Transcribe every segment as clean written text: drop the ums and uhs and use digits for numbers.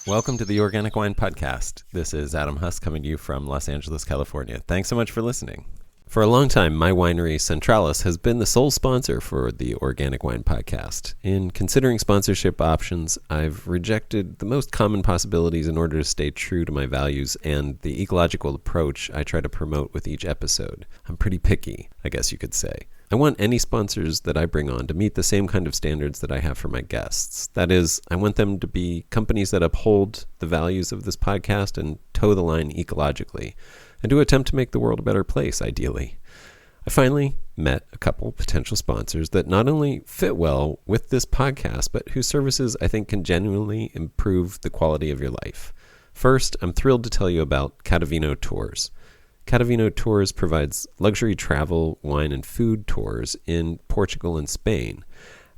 Welcome to the Organic Wine Podcast. This is Adam Huss coming to you from Los Angeles, California. Thanks so much for listening. For a long time, my winery, Centralis, has been the sole sponsor for the Organic Wine Podcast. In considering sponsorship options, I've rejected the most common possibilities in order to stay true to my values and the ecological approach I try to promote with each episode. I'm pretty picky, I guess you could say. I want any sponsors that I bring on to meet the same kind of standards that I have for my guests. That is, I want them to be companies that uphold the values of this podcast and toe the line ecologically, and to attempt to make the world a better place, ideally. I finally met a couple potential sponsors that not only fit well with this podcast, but whose services I think can genuinely improve the quality of your life. First, I'm thrilled to tell you about Catavino Tours. Catavino Tours provides luxury travel, wine, and food tours in Portugal and Spain.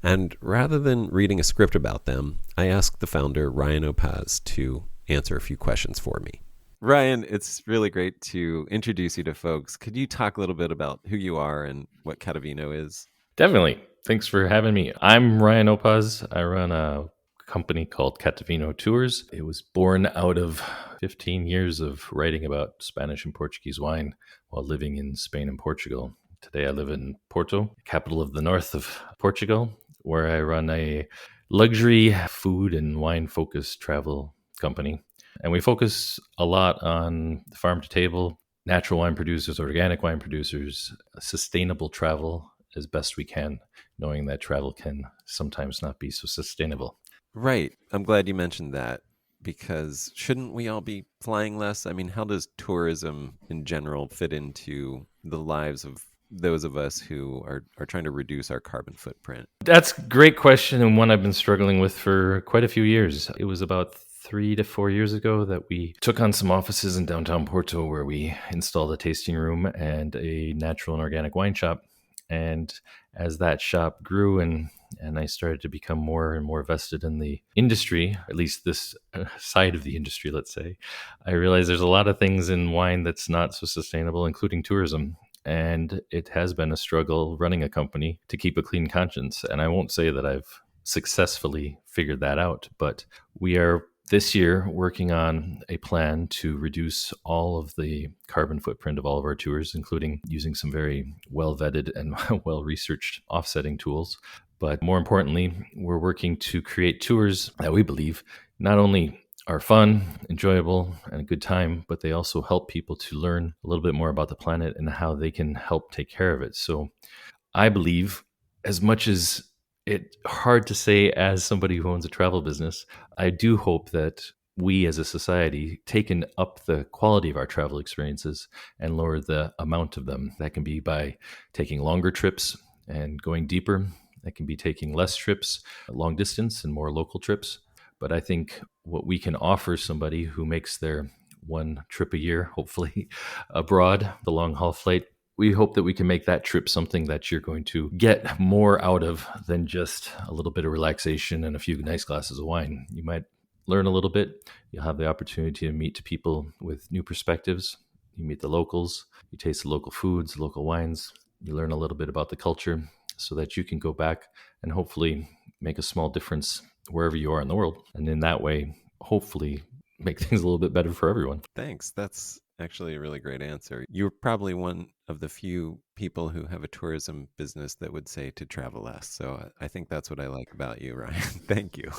And rather than reading a script about them, I asked the founder, Ryan Opaz, to answer a few questions for me. Ryan, it's really great to introduce you to folks. Could you talk a little bit about who you are and what Catavino is? Definitely. Thanks for having me. I'm Ryan Opaz. I run a company called Catavino Tours. It was born out of 15 years of writing about Spanish and Portuguese wine while living in Spain and Portugal. Today I live in Porto, capital of the north of Portugal, where I run a luxury food and wine-focused travel company. And we focus a lot on farm to table, natural wine producers, organic wine producers, sustainable travel as best we can, knowing that travel can sometimes not be so sustainable. Right. I'm glad you mentioned that, because shouldn't we all be flying less? I mean, how does tourism in general fit into the lives of those of us who are trying to reduce our carbon footprint? That's a great question, and one I've been struggling with for quite a few years. It was about 3 to 4 years ago that we took on some offices in downtown Porto where we installed a tasting room and a natural and organic wine shop. And as that shop grew and I started to become more and more vested in the industry, at least this side of the industry, let's say, I realized there's a lot of things in wine that's not so sustainable, including tourism. And it has been a struggle running a company to keep a clean conscience. And I won't say that I've successfully figured that out, but we are this year working on a plan to reduce all of the carbon footprint of all of our tours, including using some very well-vetted and well-researched offsetting tools. But more importantly, we're working to create tours that we believe not only are fun, enjoyable, and a good time, but they also help people to learn a little bit more about the planet and how they can help take care of it. So I believe, as much as it's hard to say as somebody who owns a travel business, I do hope that we as a society taken up the quality of our travel experiences and lower the amount of them. That can be by taking longer trips and going deeper. That can be taking less trips, long distance and more local trips. But I think what we can offer somebody who makes their one trip a year, hopefully abroad, the long haul flight, we hope that we can make that trip something that you're going to get more out of than just a little bit of relaxation and a few nice glasses of wine. You might learn a little bit. You'll have the opportunity to meet people with new perspectives. You meet the locals. You taste the local foods, local wines. You learn a little bit about the culture so that you can go back and hopefully make a small difference wherever you are in the world. And in that way, hopefully make things a little bit better for everyone. Thanks. That's actually a really great answer. You're probably one of the few people who have a tourism business that would say to travel less. So I think that's what I like about you, Ryan. Thank you.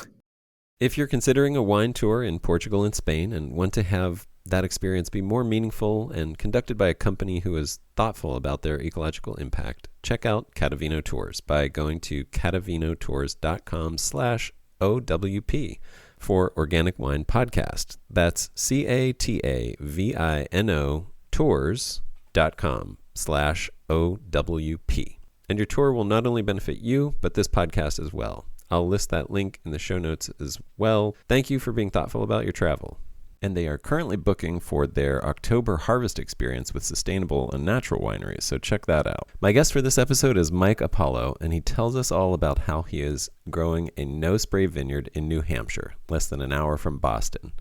If you're considering a wine tour in Portugal and Spain and want to have that experience be more meaningful and conducted by a company who is thoughtful about their ecological impact, check out Catavino Tours by going to catavinotors.com/OWP for Organic Wine Podcast. That's CATAVINO tours.com/OWP. And your tour will not only benefit you, but this podcast as well. I'll list that link in the show notes as well. Thank you for being thoughtful about your travel. And they are currently booking for their October harvest experience with sustainable and natural wineries, so check that out. My guest for this episode is Mike Appolo, and he tells us all about how he is growing a no-spray vineyard in New Hampshire, less than an hour from Boston.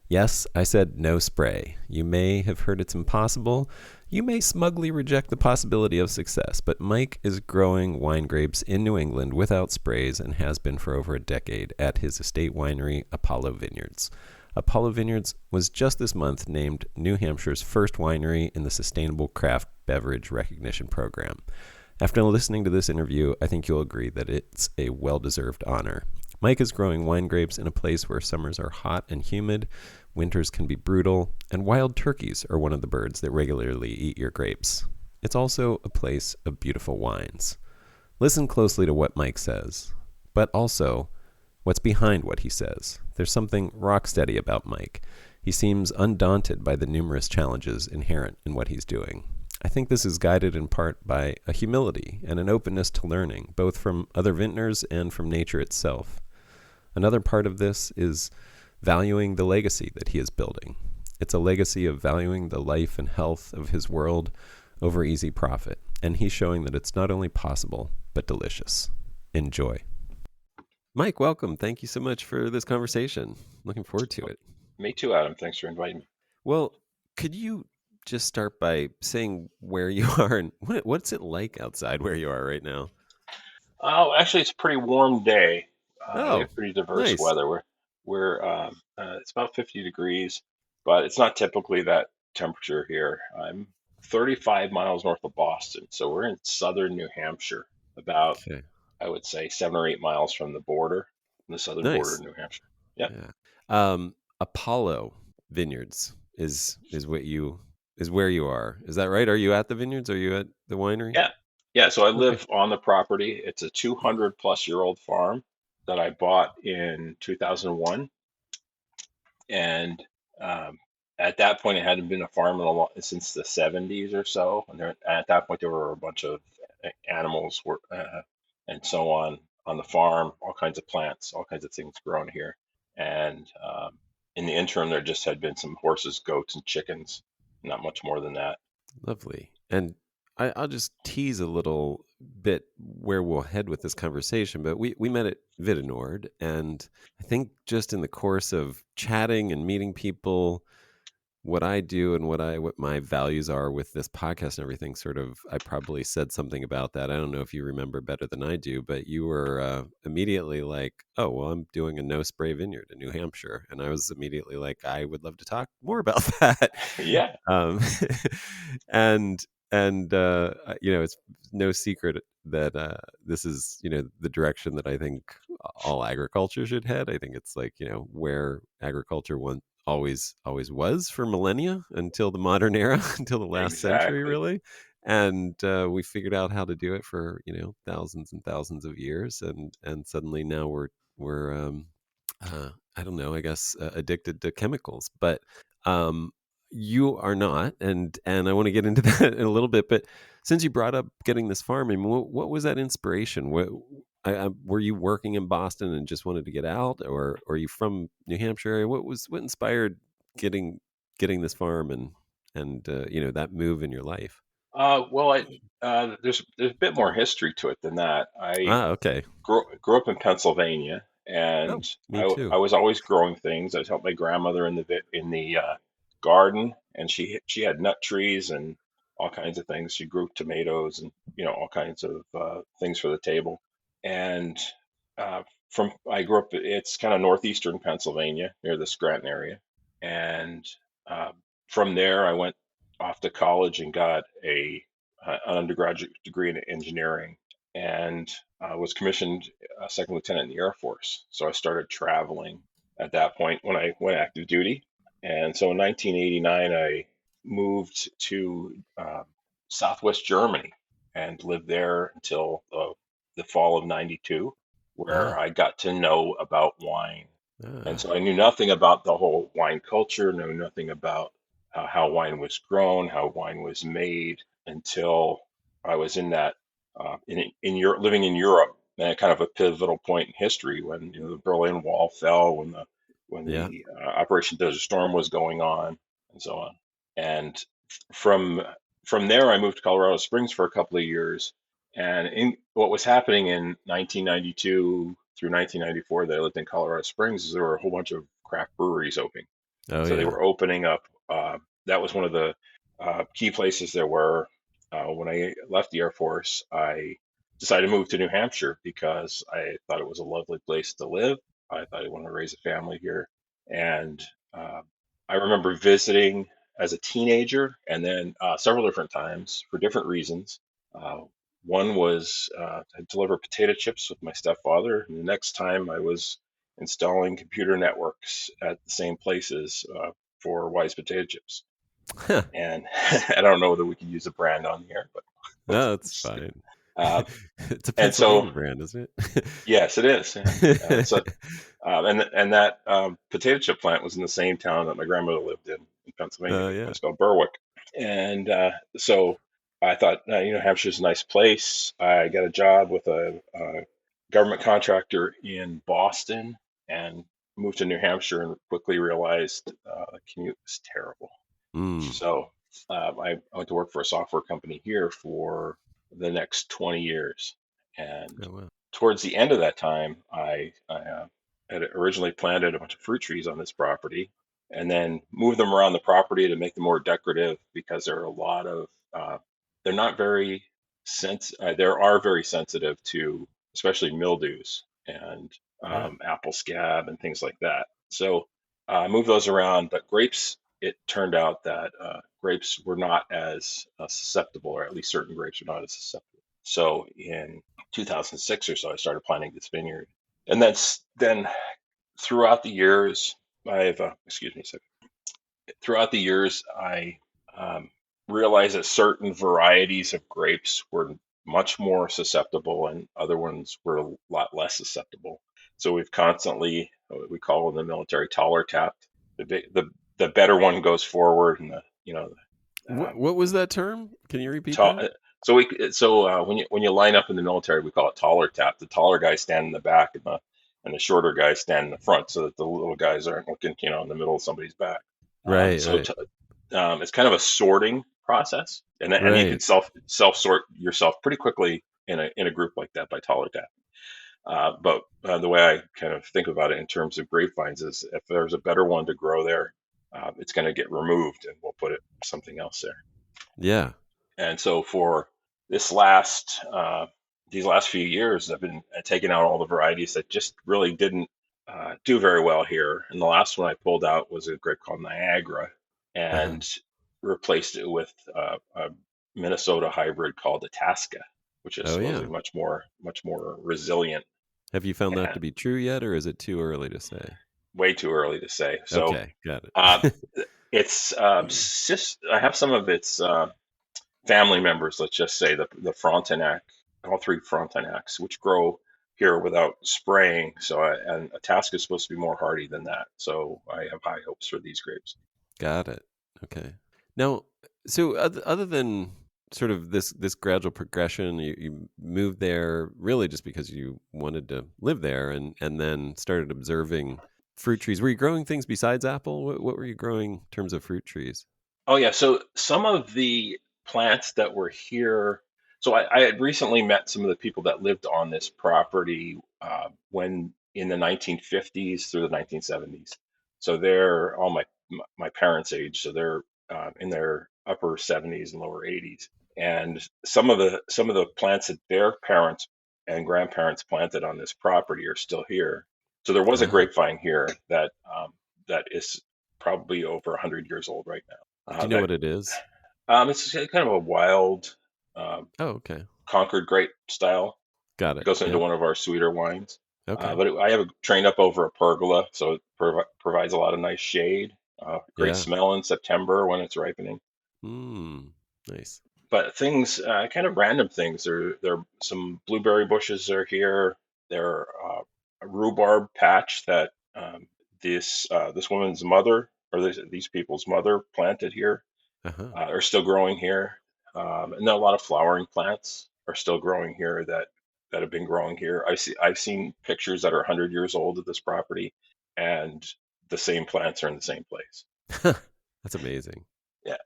Yes, I said no spray. You may have heard it's impossible. You may smugly reject the possibility of success, but Mike is growing wine grapes in New England without sprays and has been for over a decade at his estate winery, Appolo Vineyards. Appolo Vineyards was just this month named New Hampshire's first winery in the Sustainable Craft Beverage Recognition Program. After listening to this interview, I think you'll agree that it's a well-deserved honor. Mike is growing wine grapes in a place where summers are hot and humid, winters can be brutal, and wild turkeys are one of the birds that regularly eat your grapes. It's also a place of beautiful wines. Listen closely to what Mike says, but also what's behind what he says. There's something rock steady about Mike. He seems undaunted by the numerous challenges inherent in what he's doing. I think this is guided in part by a humility and an openness to learning, both from other vintners and from nature itself. Another part of this is valuing the legacy that he is building. It's a legacy of valuing the life and health of his world over easy profit, and he's showing that it's not only possible, but delicious. Enjoy. Mike, welcome. Thank you so much for this conversation. Looking forward to it. Me too, Adam. Thanks for inviting me. Well, could you just start by saying where you are and what's it like outside where you are right now? Oh, actually, it's a pretty warm day. We Oh, have pretty diverse nice. weather. It's about 50 degrees, but it's not typically that temperature here. I'm 35 miles north of Boston, so we're in southern New Hampshire, about, Okay, I would say, 7 or 8 miles from the border, from the southern border of nice. New Hampshire. Yeah. Yeah. Appolo Vineyards is what you is where you are. Is that right? Are you at the vineyards? Are you at the winery? Yeah. Yeah. So I Okay. live on the property. It's a 200-plus-year-old farm that I bought in 2001. And at that point, it hadn't been a farm since the 70s or so. And at that point, there were a bunch of animals and so on the farm, all kinds of plants, all kinds of things grown here. And in the interim, there just had been some horses, goats, and chickens, not much more than that. Lovely. And I'll just tease a little bit where we'll head with this conversation, but we met at Vitinord, and I think just in the course of chatting and meeting people, what I do and what my values are with this podcast and everything, sort of, I probably said something about that. I don't know if you remember better than I do, but you were immediately like, "Oh, well, I'm doing a no spray vineyard in New Hampshire," and I was immediately like, "I would love to talk more about that." Yeah, um, and it's no secret that this is the direction that I think all agriculture should head. I think it's like where agriculture always was for millennia until the modern era, until the last century, exactly. really. And we figured out how to do it for thousands and thousands of years, and suddenly now we're I don't know, I guess addicted to chemicals, but um, you are not, and I want to get into that in a little bit. But since you brought up getting this farm, I mean, what was that inspiration? Were you working in Boston and just wanted to get out, or are you from New Hampshire area? What inspired getting this farm and that move in your life? There's a bit more history to it than that. I Ah, okay. grew up in Pennsylvania, Oh, and me I too. was always growing things. I helped my grandmother in the garden, and she had nut trees and all kinds of things. She grew tomatoes and all kinds of things for the table. And uh, I grew up. It's kind of northeastern Pennsylvania near the Scranton area, and uh, from there I went off to college and got an undergraduate degree in engineering, and was commissioned a second lieutenant in the Air Force. So I started traveling at that point when I went active duty. And so in 1989, I moved to Southwest Germany and lived there until the fall of 92, where Ah, I got to know about wine. And ah, so I knew nothing about the whole wine culture, knew nothing about how wine was grown, how wine was made until I was in that in Europe, living in Europe, and at kind of a pivotal point in history when the Berlin Wall fell, when yeah. the Operation Desert Storm was going on, and so on. And from from there, I moved to Colorado Springs for a couple of years. And what was happening in 1992 through 1994 that I lived in Colorado Springs is there were a whole bunch of craft breweries opening. Oh So they yeah. were opening up. That was one of the Key places there were when I left the Air Force, I decided to move to New Hampshire because I thought it was a lovely place to live. I thought I wanted to raise a family here. And uh, I remember visiting as a teenager and then several different times for different reasons. Uh, One was to deliver potato chips with my stepfather. And the next time I was installing computer networks at the same places for Wise Potato Chips. And I don't know whether we can use a brand on here, but No, it's fine. uh, It's a and so Pennsylvania brand, isn't it? yes, it is. Yeah. And that potato chip plant was in the same town that my grandmother lived in Pennsylvania, Oh a yeah. place called Berwick. And so I thought, Hampshire's a nice place. I got a job with a government contractor in Boston and moved to New Hampshire and quickly realized the commute was terrible. Mm. So I went to work for a software company here for the next 20 years. And Oh wow. towards the end of that time, I had originally planted a bunch of fruit trees on this property and then moved them around the property to make them more decorative because there are a lot of, they're not very there are very sensitive to especially mildews and Yeah. apple scab and things like that. So I moved those around, but grapes, it turned out that grapes were not as susceptible, or at least certain grapes were not as susceptible. So in 2006 or so, I started planting this vineyard, and then throughout the years, excuse me a second. Throughout the years, I um, realized that certain varieties of grapes were much more susceptible, and other ones were a lot less susceptible. So we've constantly, what we call in the military, taller tapped. The better one goes forward, and What um, what was that term? Can you repeat tall. that? When you line up in the military, we call it taller tap. The taller guys stand in the back, and the shorter guys stand in the front, so that the little guys aren't looking, in the middle of somebody's back. Right, So right, it's kind of a sorting process, and you can right. self sort yourself pretty quickly in a group like that by taller tap. But the way I kind of think about it in terms of grapevines is if there's a better one to grow there, it's going to get removed, and we'll put it something else there. Yeah. And so for this last these last few years, I've been taking out all the varieties that just really didn't do very well here. And the last one I pulled out was a grape called Niagara, Uh-huh. and replaced it with a Minnesota hybrid called Itasca, which is Oh supposedly yeah. much more resilient. Have you found that And to be true yet, or is it too early to say? way too early to say. So Okay, got uh, it. it's I have some of its family members, let's just say the Frontenac, all three Frontenacs, which grow here without spraying. And a task is supposed to be more hardy than that. So I have high hopes for these grapes. Got it. Okay. Now, so other than sort of this gradual progression, you moved there really just because you wanted to live there, and then started observing fruit trees. Were you growing things besides apple? What were you growing in terms of fruit trees? Oh yeah, so some of the plants that were here. So I had recently met some of the people that lived on this property when in the 1950s through the 1970s. So they're all my parents' age, so they're in their upper 70s and lower 80s. And some of the plants that their parents and grandparents planted on this property are still here. So there was a Ah, grapevine here that is probably over 100 years old right now. do you know That what it is? It's kind of a wild Oh, okay. Concord grape style. Got It it. goes into Yep. one of our sweeter wines. Okay. I have it trained up over a pergola, so it provides a lot of nice shade. Great Yeah. smell in September when it's ripening. Nice. But things, kind of random things. There some blueberry bushes are here. There a rhubarb patch that this woman's mother, or these people's mother, planted here, Uh-huh. are still growing here. And then a lot of flowering plants are still growing here that have been growing here. I've seen pictures that are 100 years old of this property, and the same plants are in the same place. That's amazing. Yeah.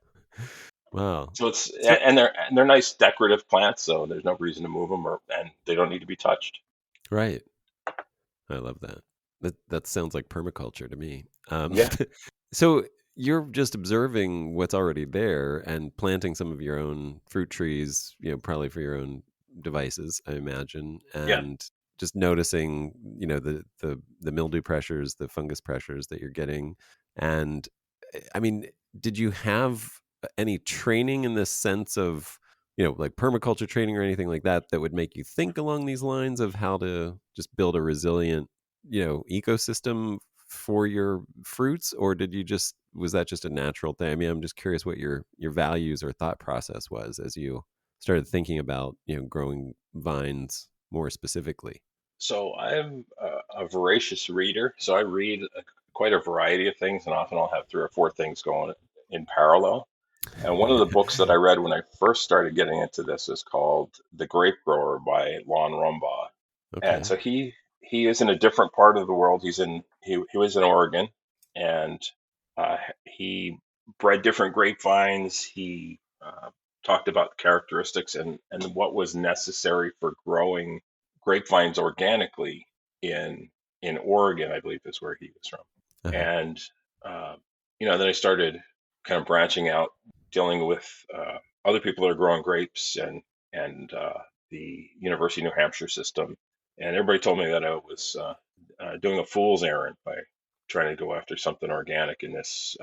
Wow. So it's So and they're nice decorative plants, so there's no reason to move them, and they don't need to be touched. right. I love that. That sounds like permaculture to me. Yeah. So you're just observing what's already there and planting some of your own fruit trees, probably for your own devices, I imagine, Yeah. and just noticing, the mildew pressures, the fungus pressures that you're getting. And I mean, did you have any training in this sense of, like permaculture training or anything like that, that would make you think along these lines of how to just build a resilient, ecosystem for your fruits? Or was that just a natural thing? I mean, I'm just curious what your values or thought process was as you started thinking about, growing vines more specifically. So I'm a voracious reader. So I read quite a variety of things, and often I'll have three or four things going in parallel. And one of the books that I read when I first started getting into this is called The Grape Grower by Lon Rumbaugh. And Okay. so he is in a different part of the world. He was in Oregon, and he bred different grapevines. He talked about characteristics and what was necessary for growing grapevines organically in Oregon, I believe is where he was from. Uh-huh. And uh, then I started kind of branching out, dealing with other people that are growing grapes and the University of New Hampshire system. And everybody told me that I was doing a fool's errand by trying to go after something organic in this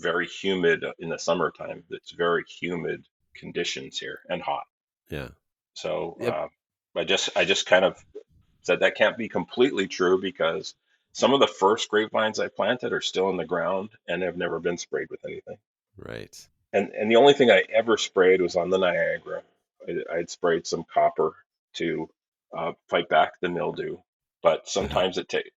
very humid in the summertime. It's very humid conditions here and hot. Yeah. So Yep. I just kind of said that can't be completely true because some of the first grapevines I planted are still in the ground and have never been sprayed with anything. Right. And the only thing I ever sprayed was on the Niagara. I'd sprayed some copper to fight back the mildew, but Uh-huh. sometimes it takes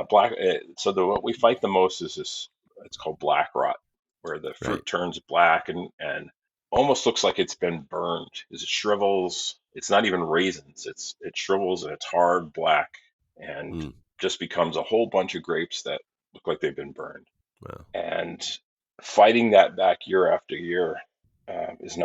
black. So what we fight the most is this. It's called black rot, where the Right. fruit turns black and almost looks like it's been burned. It shrivels. It's not even raisins. It shrivels and it's hard black and Mm. just becomes a whole bunch of grapes that look like they've been burned. Wow. And fighting that back year after year is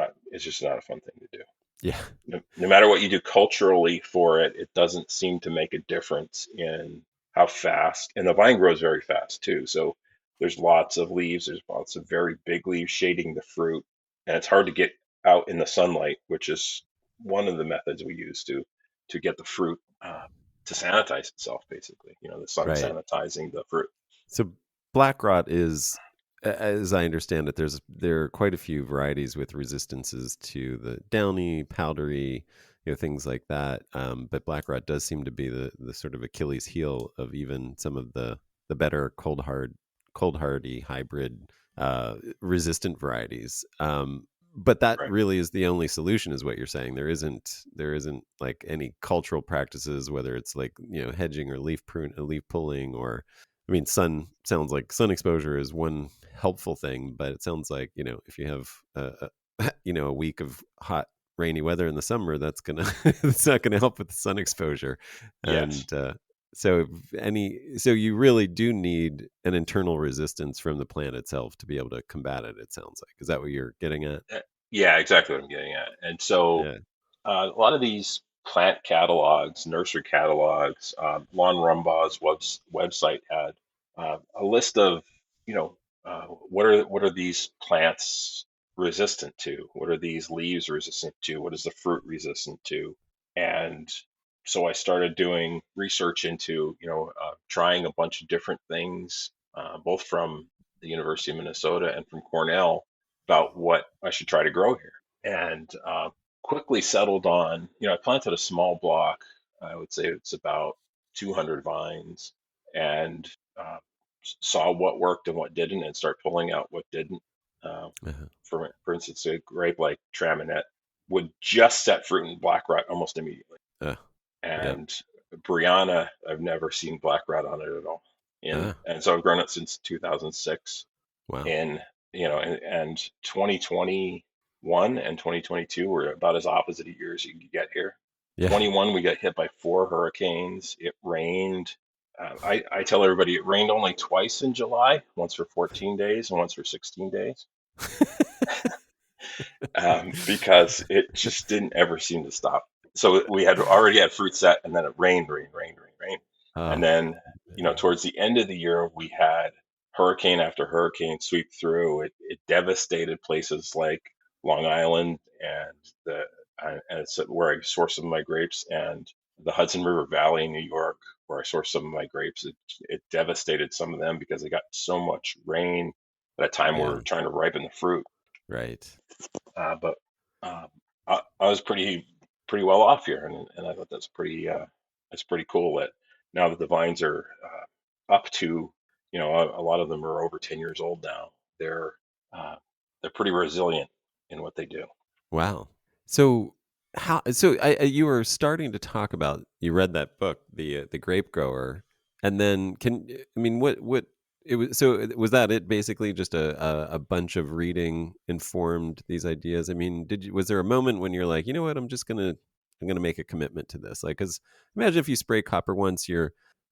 just not a fun thing to do. Yeah. No matter what you do culturally for it, it doesn't seem to make a difference in how fast. And the vine grows very fast too. So there's lots of leaves. There's lots of very big leaves shading the fruit, and it's hard to get out in the sunlight, which is one of the methods we use to get the fruit to sanitize itself. Basically, the sun Right. sanitizing the fruit. So black rot is, as I understand it, there are quite a few varieties with resistances to the downy, powdery, things like that. But black rot does seem to be the sort of Achilles heel of even some of the better cold hardy hybrid resistant varieties. But that Right. really is the only solution, is what you're saying. There isn't like any cultural practices, whether it's like hedging or leaf pulling, or I mean, sounds like sun exposure is one helpful thing, but it sounds like, if you have a week of hot, rainy weather in the summer, that's gonna it's not gonna help with the sun exposure. Yes. And so so you really do need an internal resistance from the plant itself to be able to combat it. It sounds like, is that what you're getting at? Uh, Yeah, exactly what I'm getting at. And so Yeah. a lot of these plant catalogs, nursery catalogs, Lon Rumbaugh's website had a list of, you know, what are these plants resistant to? What are these leaves resistant to? What is the fruit resistant to? And so I started doing research into, trying a bunch of different things, both from the University of Minnesota and from Cornell, about what I should try to grow here. And quickly settled on, I planted a small block. I would say it's about 200 vines, and saw what worked and what didn't, and start pulling out what didn't. Uh, Uh-huh. for instance, a grape like Traminette would just set fruit in black rot almost immediately, Uh, yep. and Brianna, I've never seen black rot on it at all. Ah, And so I've grown it since 2006. wow. In and 2021 and 2022 were about as opposite of years you could get here. Yeah. 21, we got hit by 4 hurricanes. It rained. I tell everybody it rained only twice in July, once for 14 days and once for 16 days, because it just didn't ever seem to stop. So we had already had fruit set, and then it rained, rain, rain, rain, rain. And Oh, then, yeah. towards the end of the year, we had hurricane after hurricane sweep through. It devastated places like Long Island and and it's where I source some of my grapes, and the Hudson River Valley in New York, where I source some of my grapes. It devastated some of them because they got so much rain at a time where Yeah. we're trying to ripen the fruit. Right. But I was pretty well off here, and I thought that's pretty cool that now that the vines are up to, a lot of them are over 10 years old now. They're uh, they're pretty resilient in what they do. Wow. So you were starting to talk about, you read that book, the Grape Grower, and then what it was, so was that it, basically just a bunch of reading informed these ideas? I mean, was there a moment when you're like, you know what, I'm gonna make a commitment to this? Like, because imagine if you spray copper once,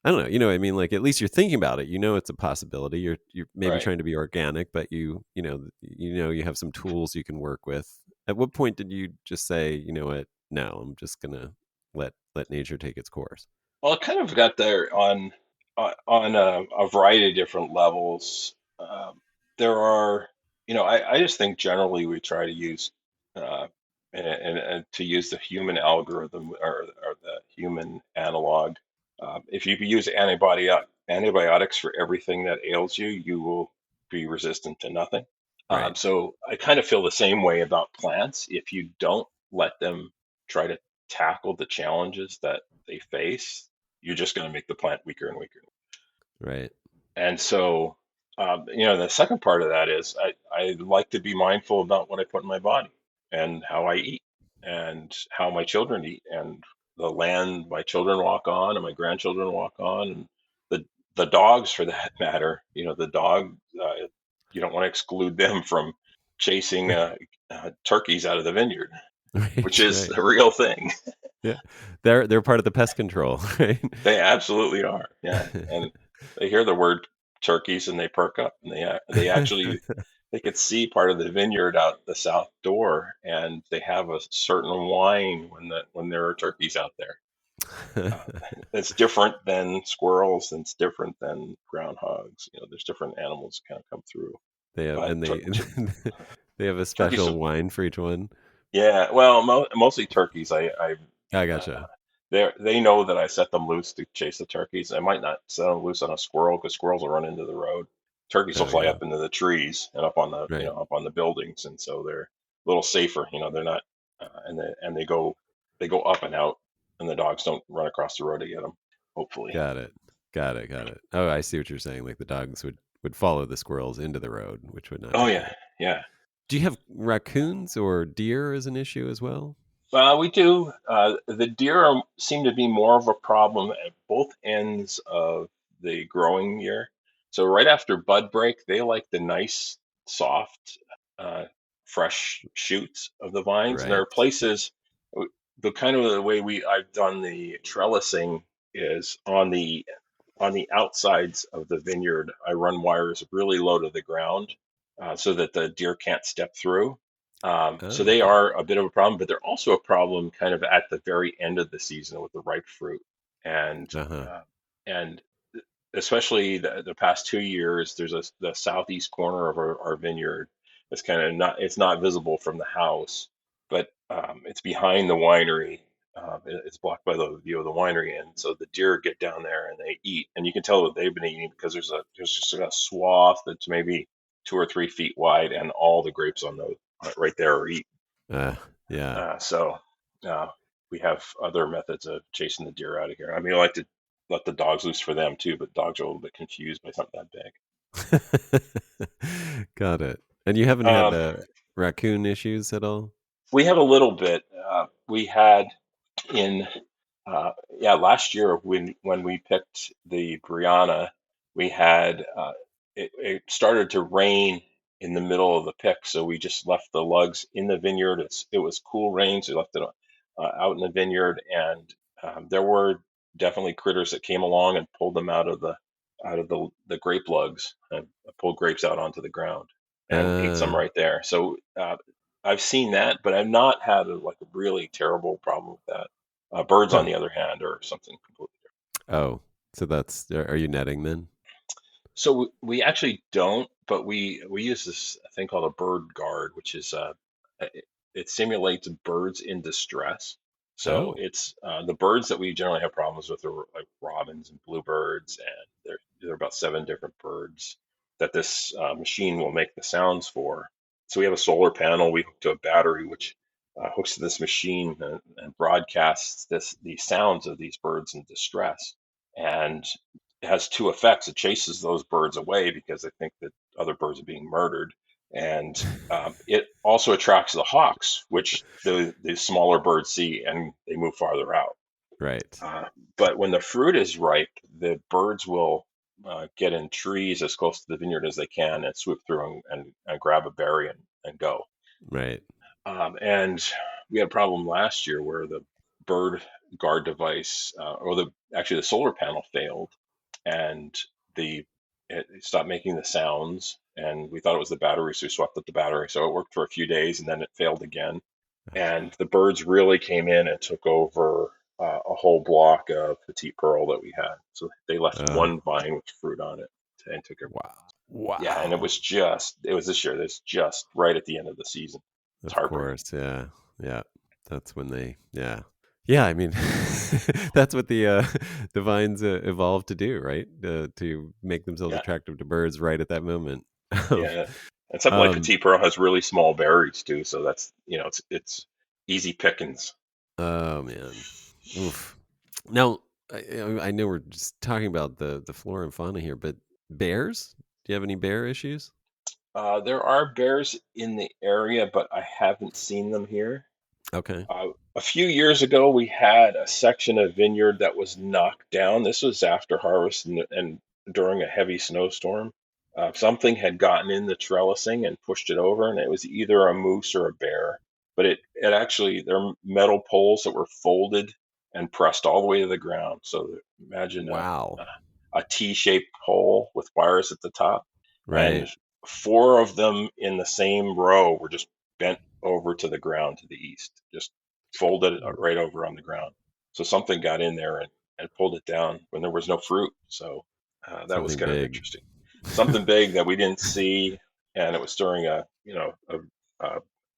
I don't know, I mean, like, at least you're thinking about it. It's a possibility. You're maybe Right. trying to be organic, but you have some tools you can work with. At what point did you just say, you know what, no, I'm just gonna let nature take its course? Well, it kind of got there on a variety of different levels. There are, I just think generally we try to use uh, and to use the human algorithm or the human analog. If you use antibiotics for everything that ails you, you will be resistant to nothing. Right. So I kind of feel the same way about plants. If you don't let them try to tackle the challenges that they face, you're just going to make the plant weaker and weaker. Right. And so, the second part of that is I like to be mindful about what I put in my body and how I eat and how my children eat and the land my children walk on and my grandchildren walk on, and the dogs for that matter. The dog, you don't want to exclude them from chasing turkeys out of the vineyard, which Right. is Right. a real thing. Yeah. They're part of the pest control, right? They absolutely are. Yeah. And they hear the word turkeys and they perk up, and they actually they could see part of the vineyard out the south door, and they have a certain whine when there are turkeys out there. Uh, it's different than squirrels, and it's different than groundhogs. There's different animals kind of come through, They have but and they they have a turkeys. special wine for each one. Yeah, well, mostly turkeys. I I uh, gotcha. they know that I set them loose to chase the turkeys. I might not set them loose on a squirrel because squirrels will run into the road. Turkeys will Oh fly yeah. up into the trees and up on the Right. up on the buildings, and so they're a little safer. They're not, and they go up and out, and the dogs don't run across the road to get them. Hopefully. Got it. Got it. Got it. Oh, I see what you're saying. Like the dogs would follow the squirrels into the road, which would not Oh be yeah, good. yeah. Do you have raccoons or deer as an issue as well? We do. The deer seem to be more of a problem at both ends of the growing year. So right after bud break, they like the nice, soft, uh, fresh shoots of the vines. And there Right. are places, the kind of the way I've done the trellising is on the outsides of the vineyard. I run wires really low to the ground, so that the deer can't step through. So Oh, they okay. are a bit of a problem, but they're also a problem kind of at the very end of the season with the ripe fruit. And Uh-huh. uh, and especially the past 2 years, there's the southeast corner of our vineyard. It's kind of not, it's not visible from the house, but it's behind the winery. It's blocked by the view of the winery, and so the deer get down there and they eat, and you can tell that they've been eating because there's just a swath that's maybe 2 or 3 feet wide, and all the grapes on the right there are eaten. Uh, yeah. So uh, we have other methods of chasing the deer out of here. I mean, I like to let the dogs loose for them too, but dogs are a little bit confused by something that big. Got it. And you haven't had Um, raccoon issues at all? we have a little bit. We had in yeah, last year when we picked the Brianna, we had it started to rain in the middle of the pick, so we just left the lugs in the vineyard. It was cool rain, so we left it out in the vineyard, and there were definitely critters that came along and pulled them out of the grape lugs and pulled grapes out onto the ground and ate some Uh, right there. So I've seen that, but I've not had like a really terrible problem with that. Birds, on huh. the other hand, are something completely Oh, so are you netting then? So we actually don't, but we use this thing called a bird guard, which is it simulates birds in distress. So Oh, it's the birds that we generally have problems with are like robins and bluebirds, and there are about seven different birds that this machine will make the sounds for. So we have a solar panel we hook to a battery, which hooks to this machine and broadcasts these sounds of these birds in distress. And it has two effects. It chases those birds away because they think that other birds are being murdered, and it also attracts the hawks, which the smaller birds see and they move farther out. right, Uh, but when the fruit is ripe, the birds will get in trees as close to the vineyard as they can and swoop through and grab a berry and go. right. And we had a problem last year where the bird guard device, or actually the solar panel failed, and the it stopped making the sounds. And we thought it was the battery, so we swapped out the battery. So it worked for a few days, and then it failed again. And the birds really came in and took over a whole block of petite pearl that we had. So they left Oh, one vine with fruit on it and took everything. wow, Yeah, and wow. it was this year. It's just right at the end of the season. It's Of heartbreaking. course, yeah, yeah. That's when yeah. I mean, that's what the vines evolved to do, right? To make themselves Yeah, attractive to birds right at that moment. yeah. And something like Um, petite pearl has really small berries too, so that's it's easy pickings. oh man, oof. Now, I know we're just talking about the flora and fauna here, but bears? Do you have any bear issues? There are bears in the area, but I haven't seen them here. Okay. A few years ago, we had a section of vineyard that was knocked down. This was after harvest and during a heavy snowstorm. Something had gotten in the trellising and pushed it over, and it was either a moose or a bear. But it actually, they're metal poles that were folded and pressed all the way to the ground. So imagine Wow. a T-shaped pole with wires at the top, and Right. four of them in the same row were just bent over to the ground to the east, just folded it right over on the ground. So something got in there and pulled it down when there was no fruit. So that was Something kind of big. interesting. Something big that we didn't see, and it was during a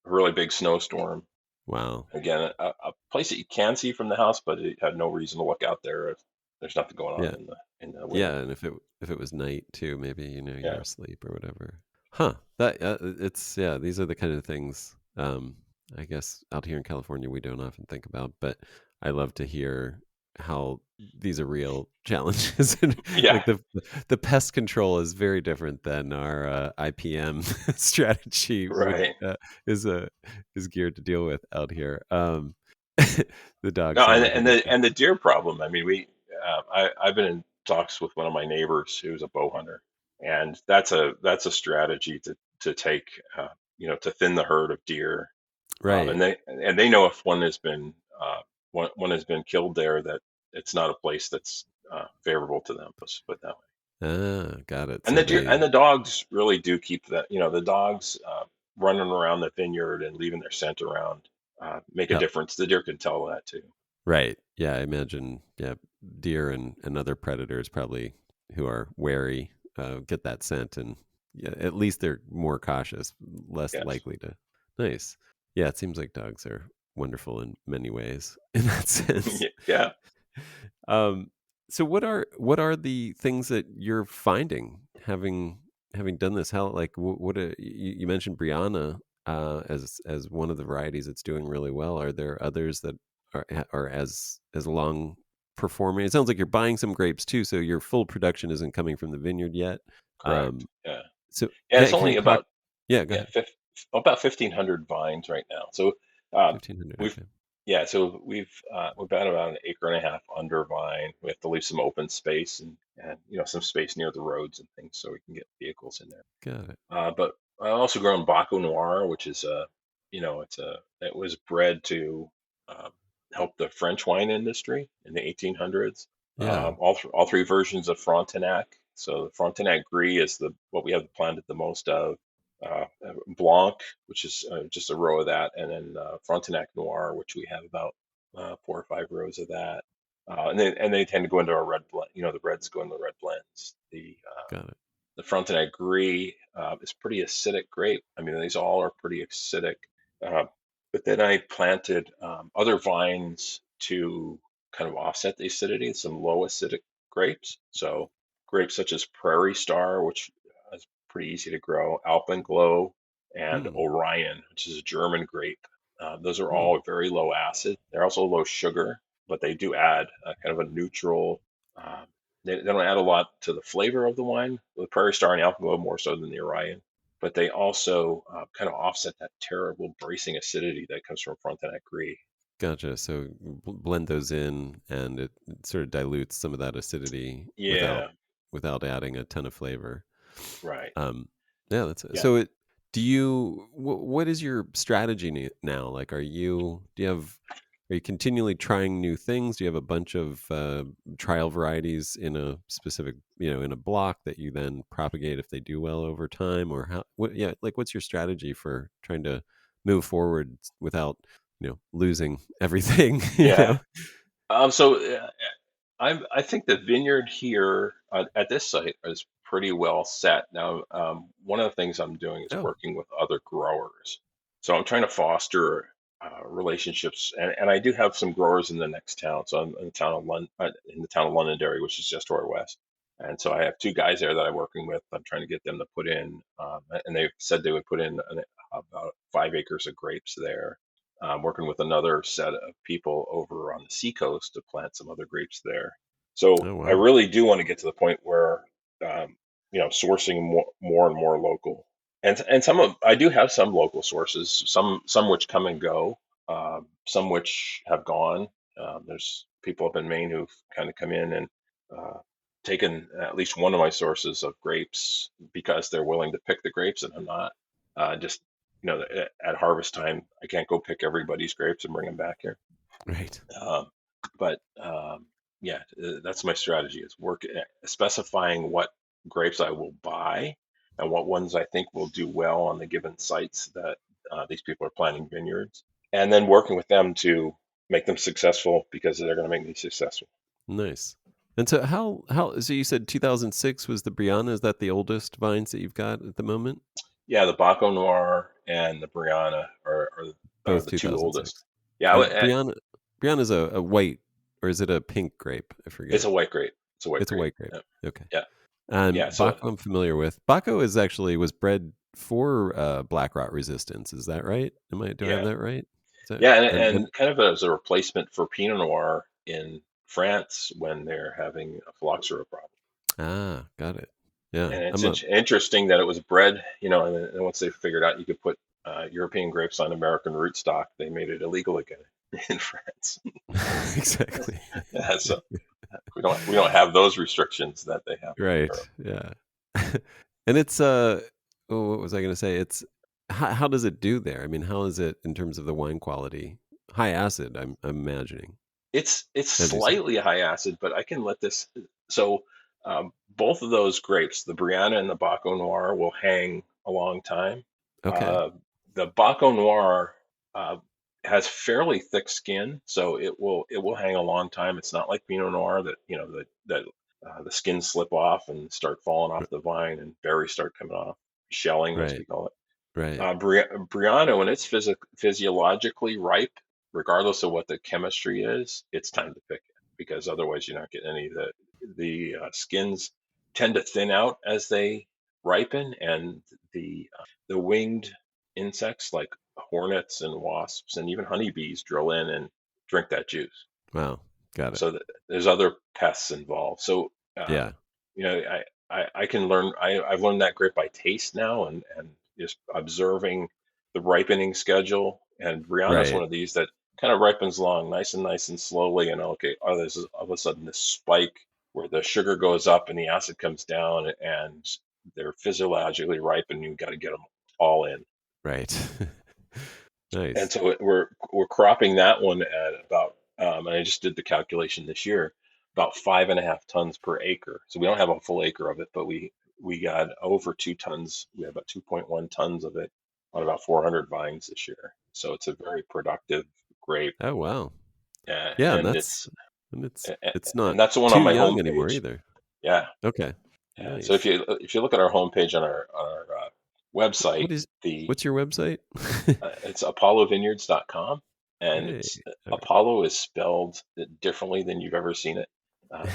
really big snowstorm. Wow. Again, a place that you can see from the house, but it had no reason to look out there if there's nothing going on Yeah. in the Yeah, window. and if it was night too, maybe you were Yeah, asleep or whatever. Huh. That it's yeah. These are the kind of things. I guess out here in California we don't often think about, but I love to hear how these are real challenges. And yeah, like the pest control is very different than our IPM strategy would right. is is geared to deal with out here. The dogs No, sound like a big thing. and the deer problem. I mean, I've been in talks with one of my neighbors who's a bow hunter, and that's a strategy to take, to thin the herd of deer. Right. And they know if one has been killed there, that it's not a place that's favorable to them. Let's put it that way. Ah, got it. And So the deer they and the dogs really do keep that. The dogs running around the vineyard and leaving their scent around make a help. difference. The deer can tell that too. Right. Yeah, I imagine, yeah, deer and other predators probably who are wary get that scent and yeah, at least they're more cautious, less Yes. likely to. Nice. Yeah, it seems like dogs are wonderful in many ways in that sense. Yeah. Um, so what are the things that you're finding having done this? How like you mentioned Brianna as one of the varieties that's doing really well. Are there others that are as long performing? It sounds like you're buying some grapes too, so your full production isn't coming from the vineyard yet. Correct. Um, Yeah. so Yeah. It's can only you talk? about Yeah, go yeah ahead. about 1,500 vines right now. So um, 1,500. we've Okay, yeah. So we've got about an acre and a half under vine. We have to leave some open space and some space near the roads and things so we can get vehicles in there. got it. But I also grown Baco Noir, which is it was bred to uh, help the French wine industry in the 1800s. Yeah, All three versions of Frontenac. So the Frontenac Gris is the what we have planted the most of. Blanc, which is just a row of that, and then Frontenac Noir, which we have about 4 or 5 rows of that. And they tend to go into our red blend. The reds go into the red blends. The got it. the Frontenac Gris is pretty acidic grape. I mean, these all are pretty acidic. Uh, but then I planted other vines to kind of offset the acidity, some low acidic grapes. So grapes such as Prairie Star, which is pretty easy to grow, Alpenglow, and Hmm. Orion, which is a German grape. Those are Hmm. all very low acid. They're also low sugar, but they do add a kind of a neutral. Uh, they don't add a lot to the flavor of the wine. The Prairie Star and Alpenglow more so than the Orion, but they also kind of offset that terrible bracing acidity that comes from Frontenac Gris. Gotcha. So blend those in, and it sort of dilutes some of that acidity Yeah, without adding a ton of flavor. right. Um, yeah, that's Yeah, so. What is your strategy now? Like, are you continually trying new things? Do you have a bunch of trial varieties in a specific, in a block that you then propagate if they do well over time, or yeah, like what's your strategy for trying to move forward without, losing everything, yeah. So I think the vineyard here at this site is pretty well set. Now, one of the things I'm doing is Oh, working with other growers. So I'm trying to foster relationships, and I do have some growers in the next town. So I'm in the town of Londonderry, which is just to our west. And so I have two guys there that I'm working with. I'm trying to get them to put in, and they said they would put in about 5 acres of grapes there. I'm working with another set of people over on the seacoast to plant some other grapes there. So oh I wow. really do want to get to the point where, sourcing more and more local. And I do have some local sources, some which come and go, some which have gone. There's people up in Maine who've kind of come in and uh, taken at least one of my sources of grapes because they're willing to pick the grapes, and I'm not. Just at harvest time, I can't go pick everybody's grapes and bring them back here. Right. Um, but yeah, that's my strategy is specifying what grapes I will buy and what ones I think will do well on the given sites that these people are planting vineyards, and then working with them to make them successful because they're going to make me successful. Nice. And so so you said 2006 was the Brianna. Is that the oldest vines that you've got at the moment? Yeah, the Baco Noir and the Brianna are Both the two oldest. 2006. Yeah, And Brianna's a white, or is it a pink grape? I it's forget. a white grape. It's a white It's a grape. white grape. Yeah, Okay. yeah, And yeah. So Baco I'm familiar with. Baco was bred for black rot resistance. Is that right? Do I have yeah, that right? Is that, yeah, and, and and kind of as a replacement for Pinot Noir in France when they're having a phylloxera problem. got it. Yeah. And it's interesting that it was bred, and then once they figured out you could put European grapes on American rootstock, they made it illegal again in France. Exactly. Yeah, so we don't have those restrictions that they have in Right. Europe. Yeah. And it's oh, what was I going to say? It's how does it do there? I mean, how is it in terms of the wine quality? High acid, I'm imagining, It's as you said. slightly high acid, but I can let this. So both of those grapes, the Brianna and the Baco Noir, will hang a long time. Okay. Uh, the Baco Noir uh, has fairly thick skin, so it will hang a long time. It's not like Pinot Noir that the skins slip off and start falling R- off the vine and berries start coming off, shelling as Right. we call it. Right. Brianna, when it's physiologically ripe, regardless of what the chemistry is, it's time to pick it because otherwise you're not getting any of the skins tend to thin out as they ripen, and the winged insects like hornets and wasps and even honeybees drill in and drink that juice. Wow. Got it. So there's other pests involved. So Yeah. you know, I can learn. I've learned that grape by taste now, and just observing the ripening schedule. And Brianna's one Right. of these that kind of ripens along nice and slowly. And okay, oh, this is all of a sudden this spike where the sugar goes up and the acid comes down, and they're physiologically ripe, and you've got to get them all in. Right. And Nice. so we're cropping that one at about, and I just did the calculation this year, about 5.5 tons per acre. So we don't have a full acre of it, but we got over 2 tons. We have about 2.1 tons of it on about 400 vines this year. So it's a very productive grape, Oh wow. uh, Yeah, and and that's it's and it's a- it's and not that's the one on too my young anymore homepage. either. Yeah, Okay. Yeah. So Nice. if you look at our homepage on our What website, is the what's your website? it's apollovineyards.com, and Hey, it's all right. Apollo is spelled differently than you've ever seen it.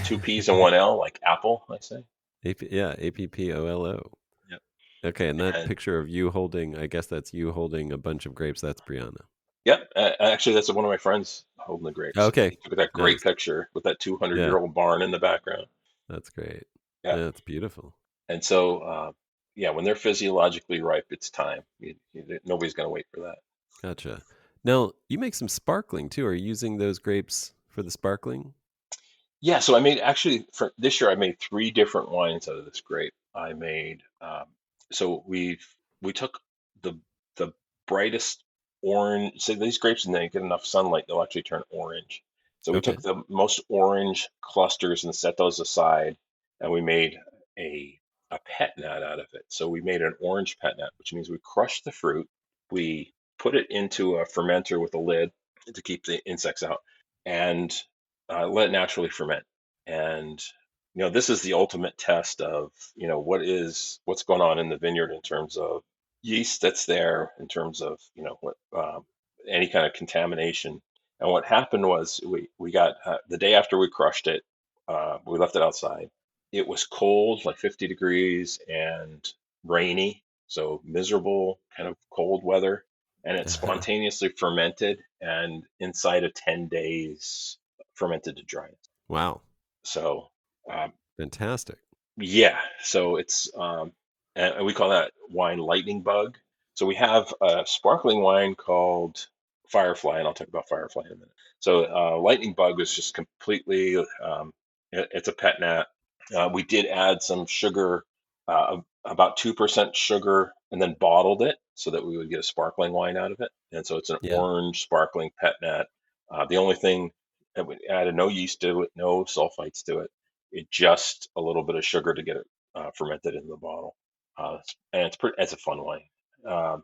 Two P's and one L, like Apple, I say. Yeah, Appolo. Yep. Okay, and that And picture of you holding, I guess that's you holding a bunch of grapes. That's Brianna. yep, actually, that's one of my friends holding the grapes. Okay, He took that great nice. picture with that 200 Yeah, year old barn in the background. that's great. Yeah. Yeah, that's beautiful. And so, yeah, when they're physiologically ripe, it's time. Nobody's going to wait for that. Gotcha. Now, you make some sparkling too. Are you using those grapes for the sparkling? Yeah, so I made actually for this year I made three different wines out of this grape. I made so we took the the brightest orange. So these grapes, when they get enough sunlight, they'll actually turn orange. So we Okay. took the most orange clusters and set those aside, and we made a a pet nat out of it. So we made an orange pet nat, which means we crushed the fruit, we put it into a fermenter with a lid to keep the insects out, and let it naturally ferment. And this is the ultimate test of what's going on in the vineyard in terms of yeast that's there, in terms of what any kind of contamination. And what happened was we got the day after we crushed it, we left it outside. It was cold, like 50 degrees, and rainy, so miserable kind of cold weather. And it spontaneously fermented, and inside of 10 days fermented to dryness. Wow. So, um, Fantastic. yeah, so it's and we call that wine lightning bug. So we have a sparkling wine called Firefly, and I'll talk about Firefly in a minute. So lightning bug is just completely it's a pet nat. We did add some sugar, about 2% sugar, and then bottled it so that we would get a sparkling wine out of it. And so it's an Yeah. orange sparkling pet nat. The only thing that we added, no yeast to it, no sulfites to it. It just a little bit of sugar to get it fermented in the bottle. And it's a fun wine.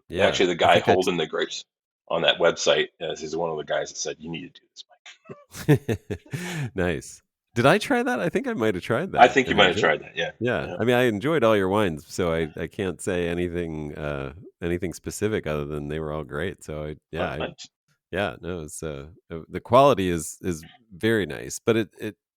Yeah. Actually, the I guy think holding the grapes on that website is one of the guys that said you need to do this, Mike. Nice. Did I try that? I think I might have tried I that think you and might have enjoyed tried it. that. Yeah, Yeah. yeah. I mean, I enjoyed all your wines, so I can't say anything specific other than they were all great. So Nice. yeah, no, it's the quality is very nice, but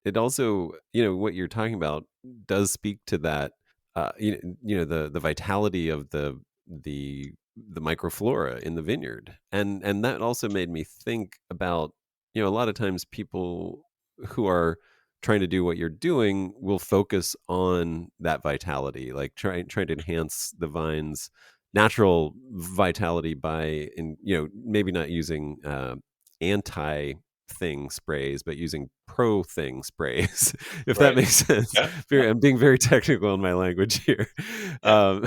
it also, what you're talking about does speak to that the vitality of the the microflora in the vineyard. And that also made me think about, a lot of times people who are trying to do what you're doing will focus on that vitality, like trying to enhance the vine's natural vitality by, maybe not using anti thing sprays, but using pro thing sprays, if that Right. makes sense. Yeah. Yeah. I'm being very technical in my language here. Yeah. um,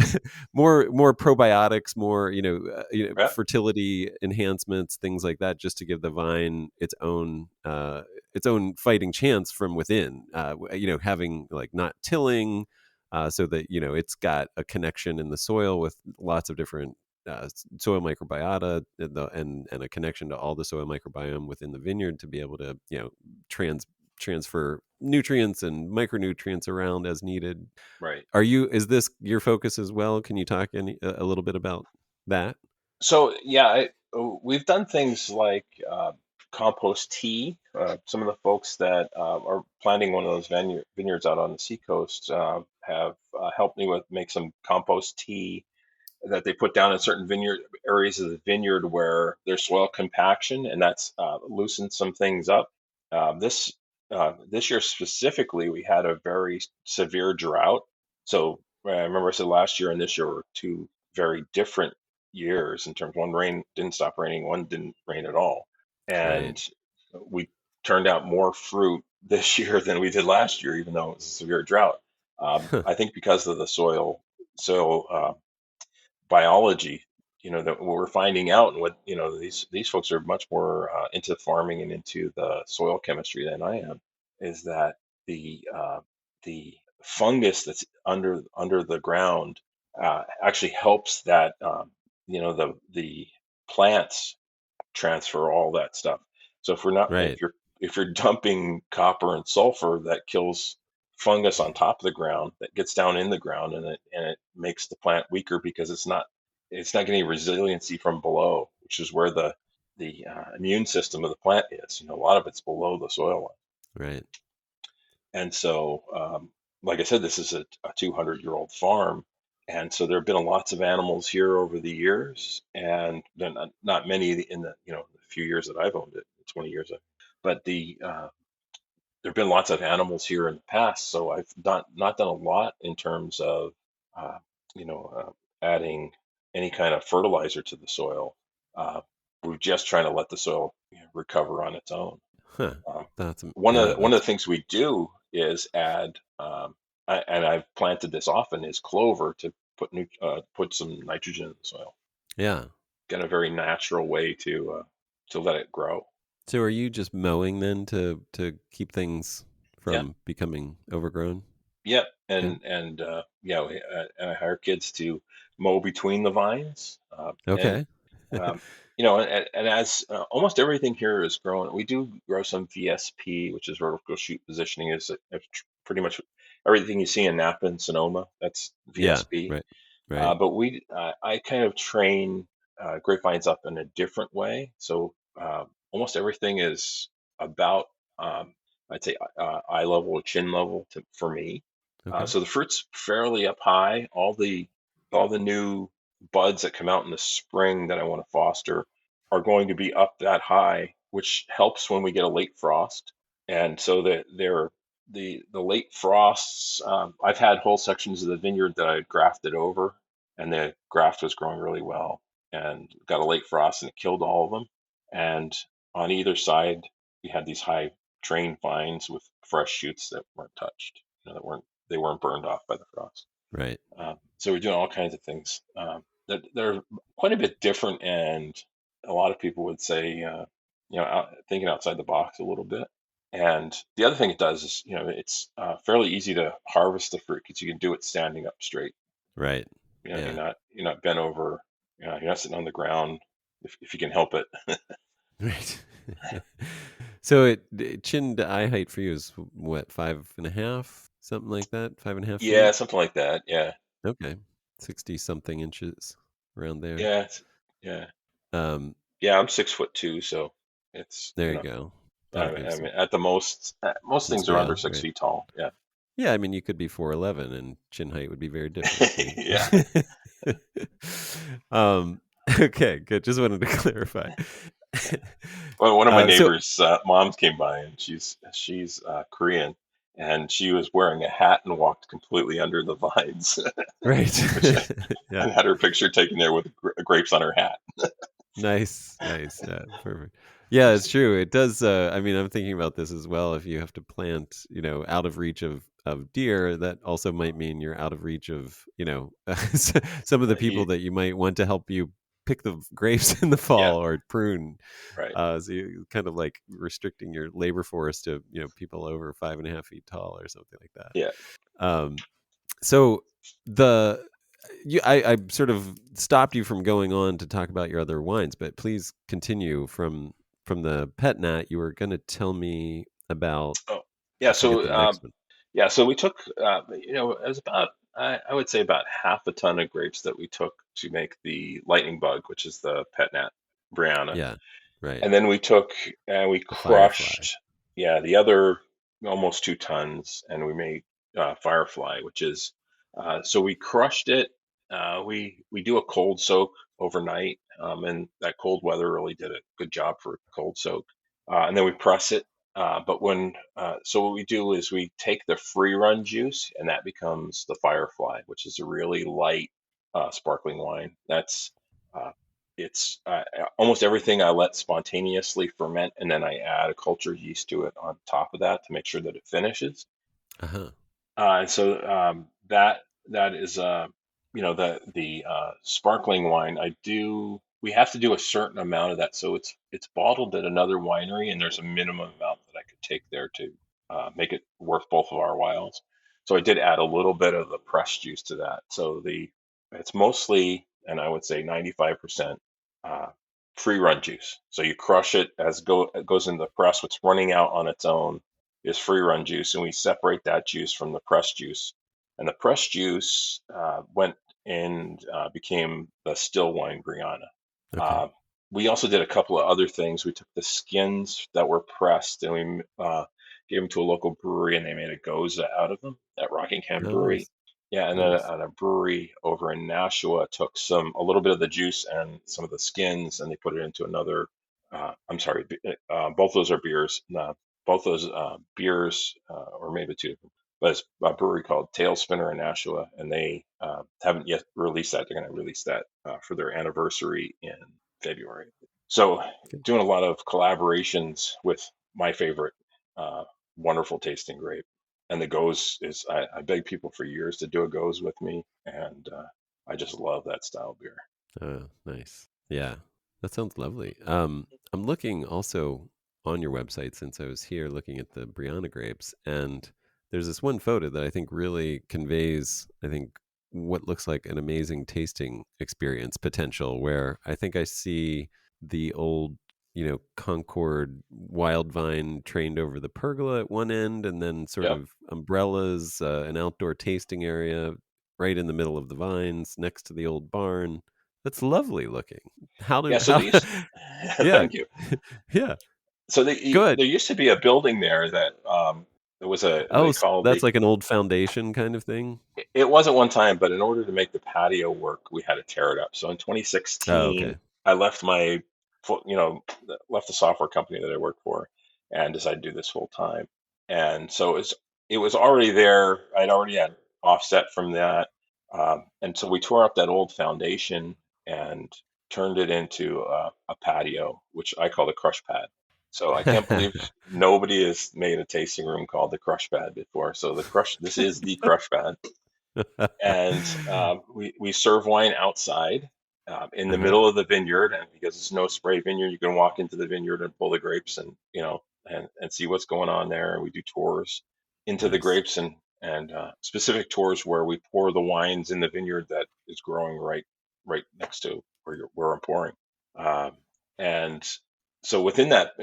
more probiotics, more Yeah. fertility enhancements, things like that, just to give the vine its own fighting chance from within. Having like not tilling, so that it's got a connection in the soil with lots of different soil microbiota, and a connection to all the soil microbiome within the vineyard to be able to transfer nutrients and micronutrients around as needed. Right. Is this your focus as well? Can you talk a little bit about that? So yeah, we've done things like compost tea. Some of the folks that are planting one of those vineyards out on the seacoast have helped me with make some compost tea that they put down in certain vineyard areas of the vineyard where there's soil compaction, and that's loosened some things up. This year specifically, we had a very severe drought. So I remember I said last year and this year were two very different years in terms. One rain didn't stop raining, one didn't rain at all, Right. and we turned out more fruit this year than we did last year, even though it was a severe drought. I think because of the soil biology, that what we're finding out, and what these folks are much more into farming and into the soil chemistry than I am, is that the fungus that's under the ground actually helps that the plants transfer all that stuff. So if we're not Right. if you're dumping copper and sulfur, that kills fungus on top of the ground that gets down in the ground, and it makes the plant weaker because it's not getting resiliency from below, which is where the immune system of the plant is. A lot of it's below the soil line. Right. And so, like I said, this is a 200-year-old farm. And so there have been lots of animals here over the years, and not many in the few years that I've owned it, 20 years. But there have been lots of animals here in the past, so I've not done a lot in terms of uh, adding any kind of fertilizer to the soil. Uh, we're just trying to let the soil recover on its own. Huh. Um, That's one of yeah. the, one of the things we do is add, and I've planted this often, is clover to put some nitrogen in the soil. Yeah. Get a very natural way to let it grow. So are you just mowing then to keep things Yeah, from becoming overgrown? yeah, Yeah. and I hire kids to mow between the vines, and Okay. Um, and as almost everything here is growing, we do grow some VSP, which is vertical shoot positioning. Is pretty much everything you see in Napa and Sonoma. That's Yeah. VSP. Right. Right. But I kind of train grapevines up in a different way. So almost everything is about, I'd say, eye level or chin level for me. Okay. So the fruit's fairly up high. All the new buds that come out in the spring that I want to foster are going to be up that high, which helps when we get a late frost. And so the late frosts. I've had whole sections of the vineyard that I grafted over, and the graft was growing really well, and got a late frost and it killed all of them. And on either side, we had these high train vines with fresh shoots that weren't touched, they weren't burned off by the frost. Right. So we're doing all kinds of things that they're quite a bit different, and a lot of people would say, thinking outside the box a little bit. And the other thing it does is, it's fairly easy to harvest the fruit because you can do it standing up straight. Right. You're Yeah. not bent over. You're not sitting on the ground if you can help it. Right. So chin to eye height for you is what, 5.5, something like that? 5.5 feet? Yeah, something like that. Yeah, Okay. 60 something inches around there. yeah, yeah, Um, yeah. I'm 6'2", so it's there you go. That'll give I some mean, at the most some things are under scale, six right? feet tall. Yeah, Yeah, I mean, you could be 4'11", and chin height would be very different. yeah. um, okay, good. Just wanted to clarify. Well, one of my So neighbors' moms came by, and she's Korean, and she was wearing a hat and walked completely under the vines, right, which yeah, I had her picture taken there with grapes on her hat. nice, nice, yeah, perfect. Yeah, it's true. It does. I mean, I'm thinking about this as well. If you have to plant, out of reach of deer, that also might mean you're out of reach of, some of the people that you might want to help you pick the grapes in the Yeah, fall or prune. right. So you kind of like restricting your labor force to, people over 5.5 feet tall or something like that. Yeah. Um, so the I sort of stopped you from going on to talk about your other wines, but please continue from the pet nat. You were going to tell me about, Oh, yeah. I forget So, the next one. yeah. So we took, it was about, I would say about half a ton of grapes that we took to make the lightning bug, which is the pet nat Brianna. Yeah, right. And then we took and we The firefly. crushed, yeah, the other almost 2 tons, and we made Firefly, which is so we crushed it. We do a cold soak overnight, and that cold weather really did a good job for a cold soak. And then we press it. But so what we do is we take the free run juice, and that becomes the Firefly, which is a really light sparkling wine. Uh, it's almost everything I let spontaneously ferment, and then I add a cultured yeast to it on top of that to make sure that it finishes. Uh-huh. And so that is the sparkling wine. We have to do a certain amount of that, so it's bottled at another winery, and there's a minimum amount that I could take there to make it worth both of our whiles. So I did add a little bit of the pressed juice to that. So it's mostly, and I would say 95% uh, free run juice. So you crush it it goes in the press. What's running out on its own is free run juice, and we separate that juice from the pressed juice. And the pressed juice went and became the still wine Brianna. Okay. Uh, we also did a couple of other things. We took the skins that were pressed and we gave them to a local brewery, and they made a goza out of them at Rockingham Oh, Brewery. nice. Yeah, and then Nice. a brewery over in Nashua took a little bit of the juice and some of the skins, and they put it into another. I'm sorry, both those are beers. Both those beers, or maybe two, but it's a brewery called Tailspinner in Nashua, and they haven't yet released that. They're going to release that for their anniversary in February. So, Good. doing a lot of collaborations with my favorite uh, wonderful tasting grape. And the goes is, I beg people for years to do a goes with me, and I just love that style beer. Nice. Yeah, that sounds lovely. I'm looking also on your website since I was here looking at the Brianna grapes, and there's this one photo that I think really conveys, I think, what looks like an amazing tasting experience potential, where I think I see the old, Concord wild vine trained over the pergola at one end, and then sort Yeah, of umbrellas, an outdoor tasting area right in the middle of the vines next to the old barn. That's lovely looking. How yeah. do So they how used, yeah. thank you. Yeah. So Good. there used to be a building there that it was a Oh, they called that's the like an old foundation kind of thing? it was at one time, but in order to make the patio work, we had to tear it up. So in Oh, 2016, okay. I left left the software company that I worked for and decided to do this full time. And so it was already there. I'd already had offset from that. And so we tore up that old foundation and turned it into a patio, which I call the crush pad. So I can't believe nobody has made a tasting room called the crush pad before. So this is the crush pad, and we serve wine outside in the Uh-huh. middle of the vineyard. And because it's no spray vineyard, you can walk into the vineyard and pull the grapes, and and see what's going on there. And we do tours into the Nice. grapes, and specific tours where we pour the wines in the vineyard that is growing right next to where I'm pouring. Um, and so within that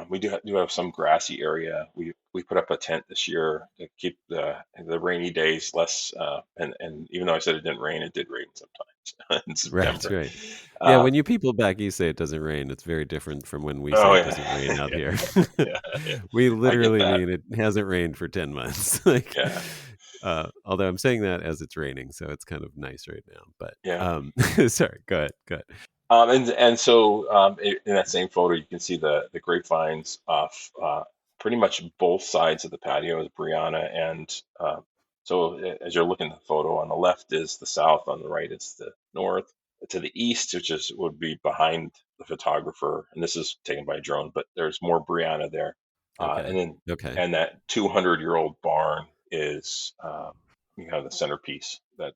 we do have some grassy area. We put up a tent this year to keep the rainy days less. And even though I said it did rain sometimes in Right, September. right. Yeah, Uh, when you people back east say it doesn't rain, it's very different from when we say oh it doesn't yeah, rain out yeah, here. yeah, yeah. We I get literally that. mean it hasn't rained for 10 months. Like, Yeah, although I'm saying that as it's raining, so it's kind of nice right now. But yeah. sorry, go ahead. Go ahead. And so in that same photo, you can see the grapevines off pretty much both sides of the patio is Brianna, and so as you're looking at the photo, on the left is the south, on the right is the north. To the east, which is would be behind the photographer, and this is taken by a drone, but there's more Brianna there, Okay. and then Okay. and that 200-year-old barn is the centerpiece that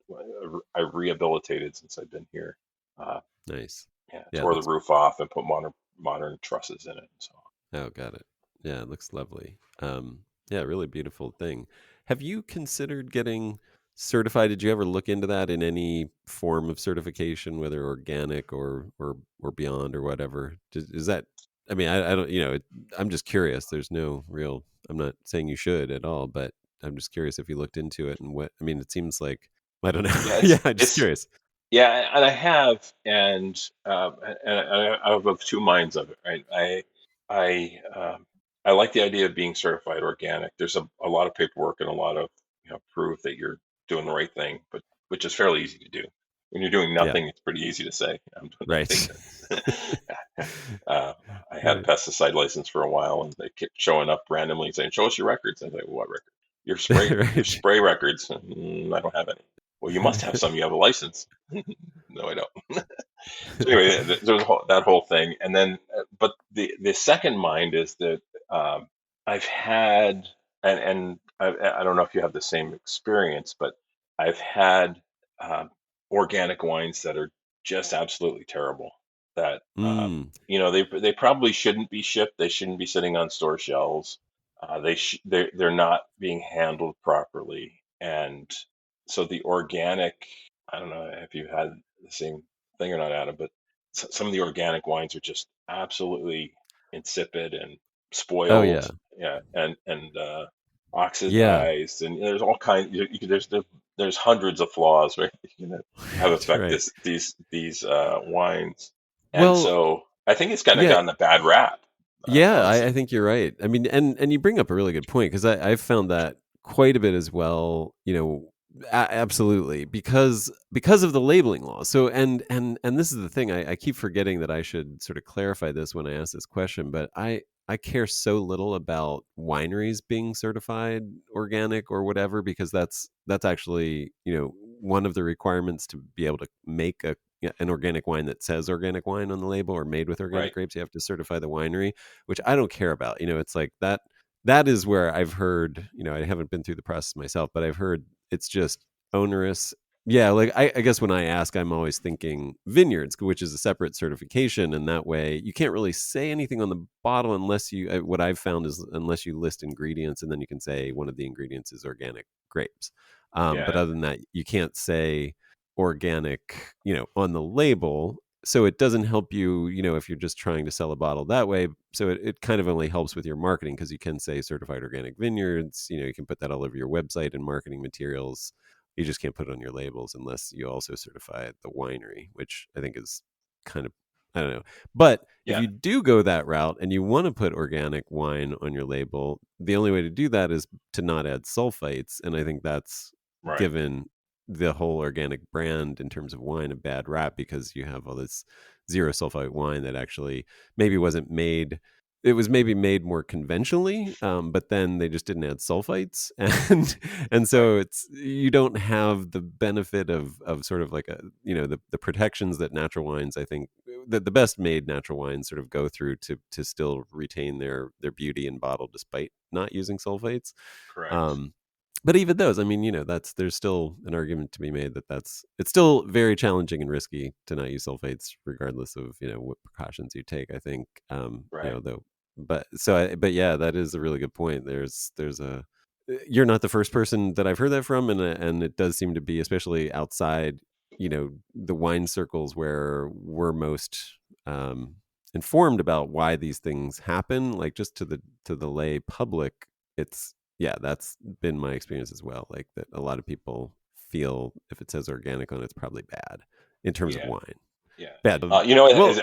I rehabilitated since I've been here. Uh, Nice. yeah, Yeah, tore the that's roof off and put modern trusses in it. So oh, got it. Yeah, it looks lovely. Yeah, really beautiful thing. Have you considered getting certified? Did you ever look into that in any form of certification, whether organic or beyond or whatever? Is that? I mean, I don't. I'm just curious. There's no real. I'm not saying you should at all, but I'm just curious if you looked into it and what. I mean, it seems like I don't know. yeah, Yeah, I'm just it's curious. yeah, and I have, and I have of two minds of it. Right, I I like the idea of being certified organic. There's a lot of paperwork and a lot of proof that you're doing the right thing, but which is fairly easy to do. When you're doing Yeah. nothing, it's pretty easy to say I'm doing the right Right. thing. uh, I had a Right. pesticide license for a while, and they kept showing up randomly saying, "Show us your records." I was like, "What record? Your Right. spray records." I don't have any. Well, you must have some. You have a license. No, I don't. So anyway, there's that whole thing, and then, but the second mind is that um, I've had, and I don't know if you have the same experience, but I've had um, organic wines that are just absolutely terrible. That Mm. they probably shouldn't be shipped. They shouldn't be sitting on store shelves. They're not being handled properly, and so the organic. I don't know if you had the same thing or not, Adam, but some of the organic wines are just absolutely insipid and Oh yeah. spoiled, yeah, and Yeah. oxidized, and there's all kinds. There's hundreds of flaws, right? You know, have That's affect right. these wines, and Well, so I think it's kind of yeah, gotten a bad rap, yeah, I honestly. think you're right. I mean, and you bring up a really good point because I've found that quite a bit as well. Absolutely because of the labeling law. So and this is the thing. I keep forgetting that I should sort of clarify this when I ask this question, but I care so little about wineries being certified organic or whatever because that's actually one of the requirements to be able to make an organic wine that says organic wine on the label or made with organic Right. grapes. You have to certify the winery, which I don't care about. It's like that is where I've heard, I haven't been through the process myself, but I've heard it's just onerous. Yeah, like I guess when I ask, I'm always thinking vineyards, which is a separate certification, and that way you can't really say anything on the bottle unless you. What I've found is unless you list ingredients, and then you can say one of the ingredients is organic grapes. But Yeah. other than that, you can't say organic, on the label. So it doesn't help you, if you're just trying to sell a bottle that way. So it kind of only helps with your marketing because you can say certified organic vineyards, you can put that all over your website and marketing materials. You just can't put it on your labels unless you also certify the winery, which I think is kind of, I don't know. But if Yeah. you do go that route and you want to put organic wine on your label, the only way to do that is to not add sulfites. And I think that's Right. given the whole organic brand in terms of wine a bad rap because you have all this zero sulfite wine that actually maybe wasn't made. It was maybe made more conventionally, but then they just didn't add sulfites, and Right. so it's you don't have the benefit of sort of like the protections that natural wines, I think, that the best made natural wines sort of go through to still retain their beauty in bottle despite not using sulfates. Correct. Um, but even those, I mean, there's still an argument to be made that it's still very challenging and risky to not use sulfates, regardless of what precautions you take. I think, Right. though, but yeah, that is a really good point. There's a You're not the first person that I've heard that from, and it does seem to be, especially outside, the wine circles where we're most informed about why these things happen. Like just to the lay public, it's yeah, that's been my experience as well. Like that a lot of people feel if it says organic on it, it's probably bad in terms of Yeah. wine. Yeah. Bad. You know, Well,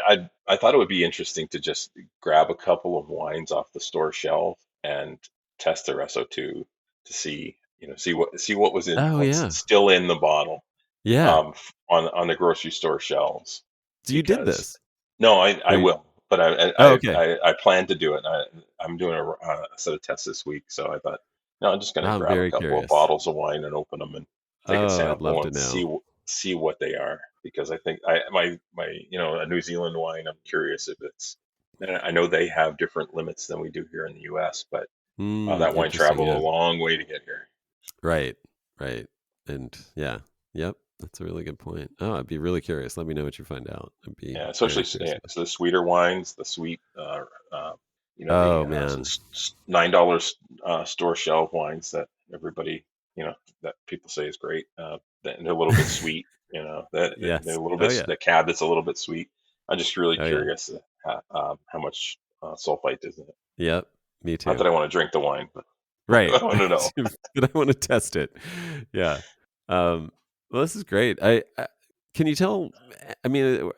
I thought it would be interesting to just grab a couple of wines off the store shelf and test their SO2 to see, see what oh what's yeah. still in the bottle, Yeah. on the grocery store shelves. So you did Because this. no, I Or you, will, but oh, okay. I plan to do it. I'm doing a set of tests this week, so I thought, no, I'm just going to I'm grab a very couple of curious. bottles of wine and open them and take a Oh, I'd love sample to and see know. see what they are, because I think my a New Zealand wine. I'm curious if it's. And I know they have different limits than we do here in the U.S., but that wine Interesting. traveled a Yeah. long way to get here. Right. Right. And yeah. Yep. That's a really good point. Oh, I'd be really curious. Let me know what you find out. I'd be Yeah, very especially curious. so the sweeter wines, the sweet, Oh man. $9 store shelf wines that everybody, that people say is great. They're a little bit sweet, they're Yes. a little Oh bit yeah. the cab that's a little bit sweet. I'm just really Oh yeah. curious how much sulfite is in it. Yep. Me Not too. that I want to drink the wine, but Right. I want to know. But I want to test it. Yeah. Well, this is great. Can you tell? I mean,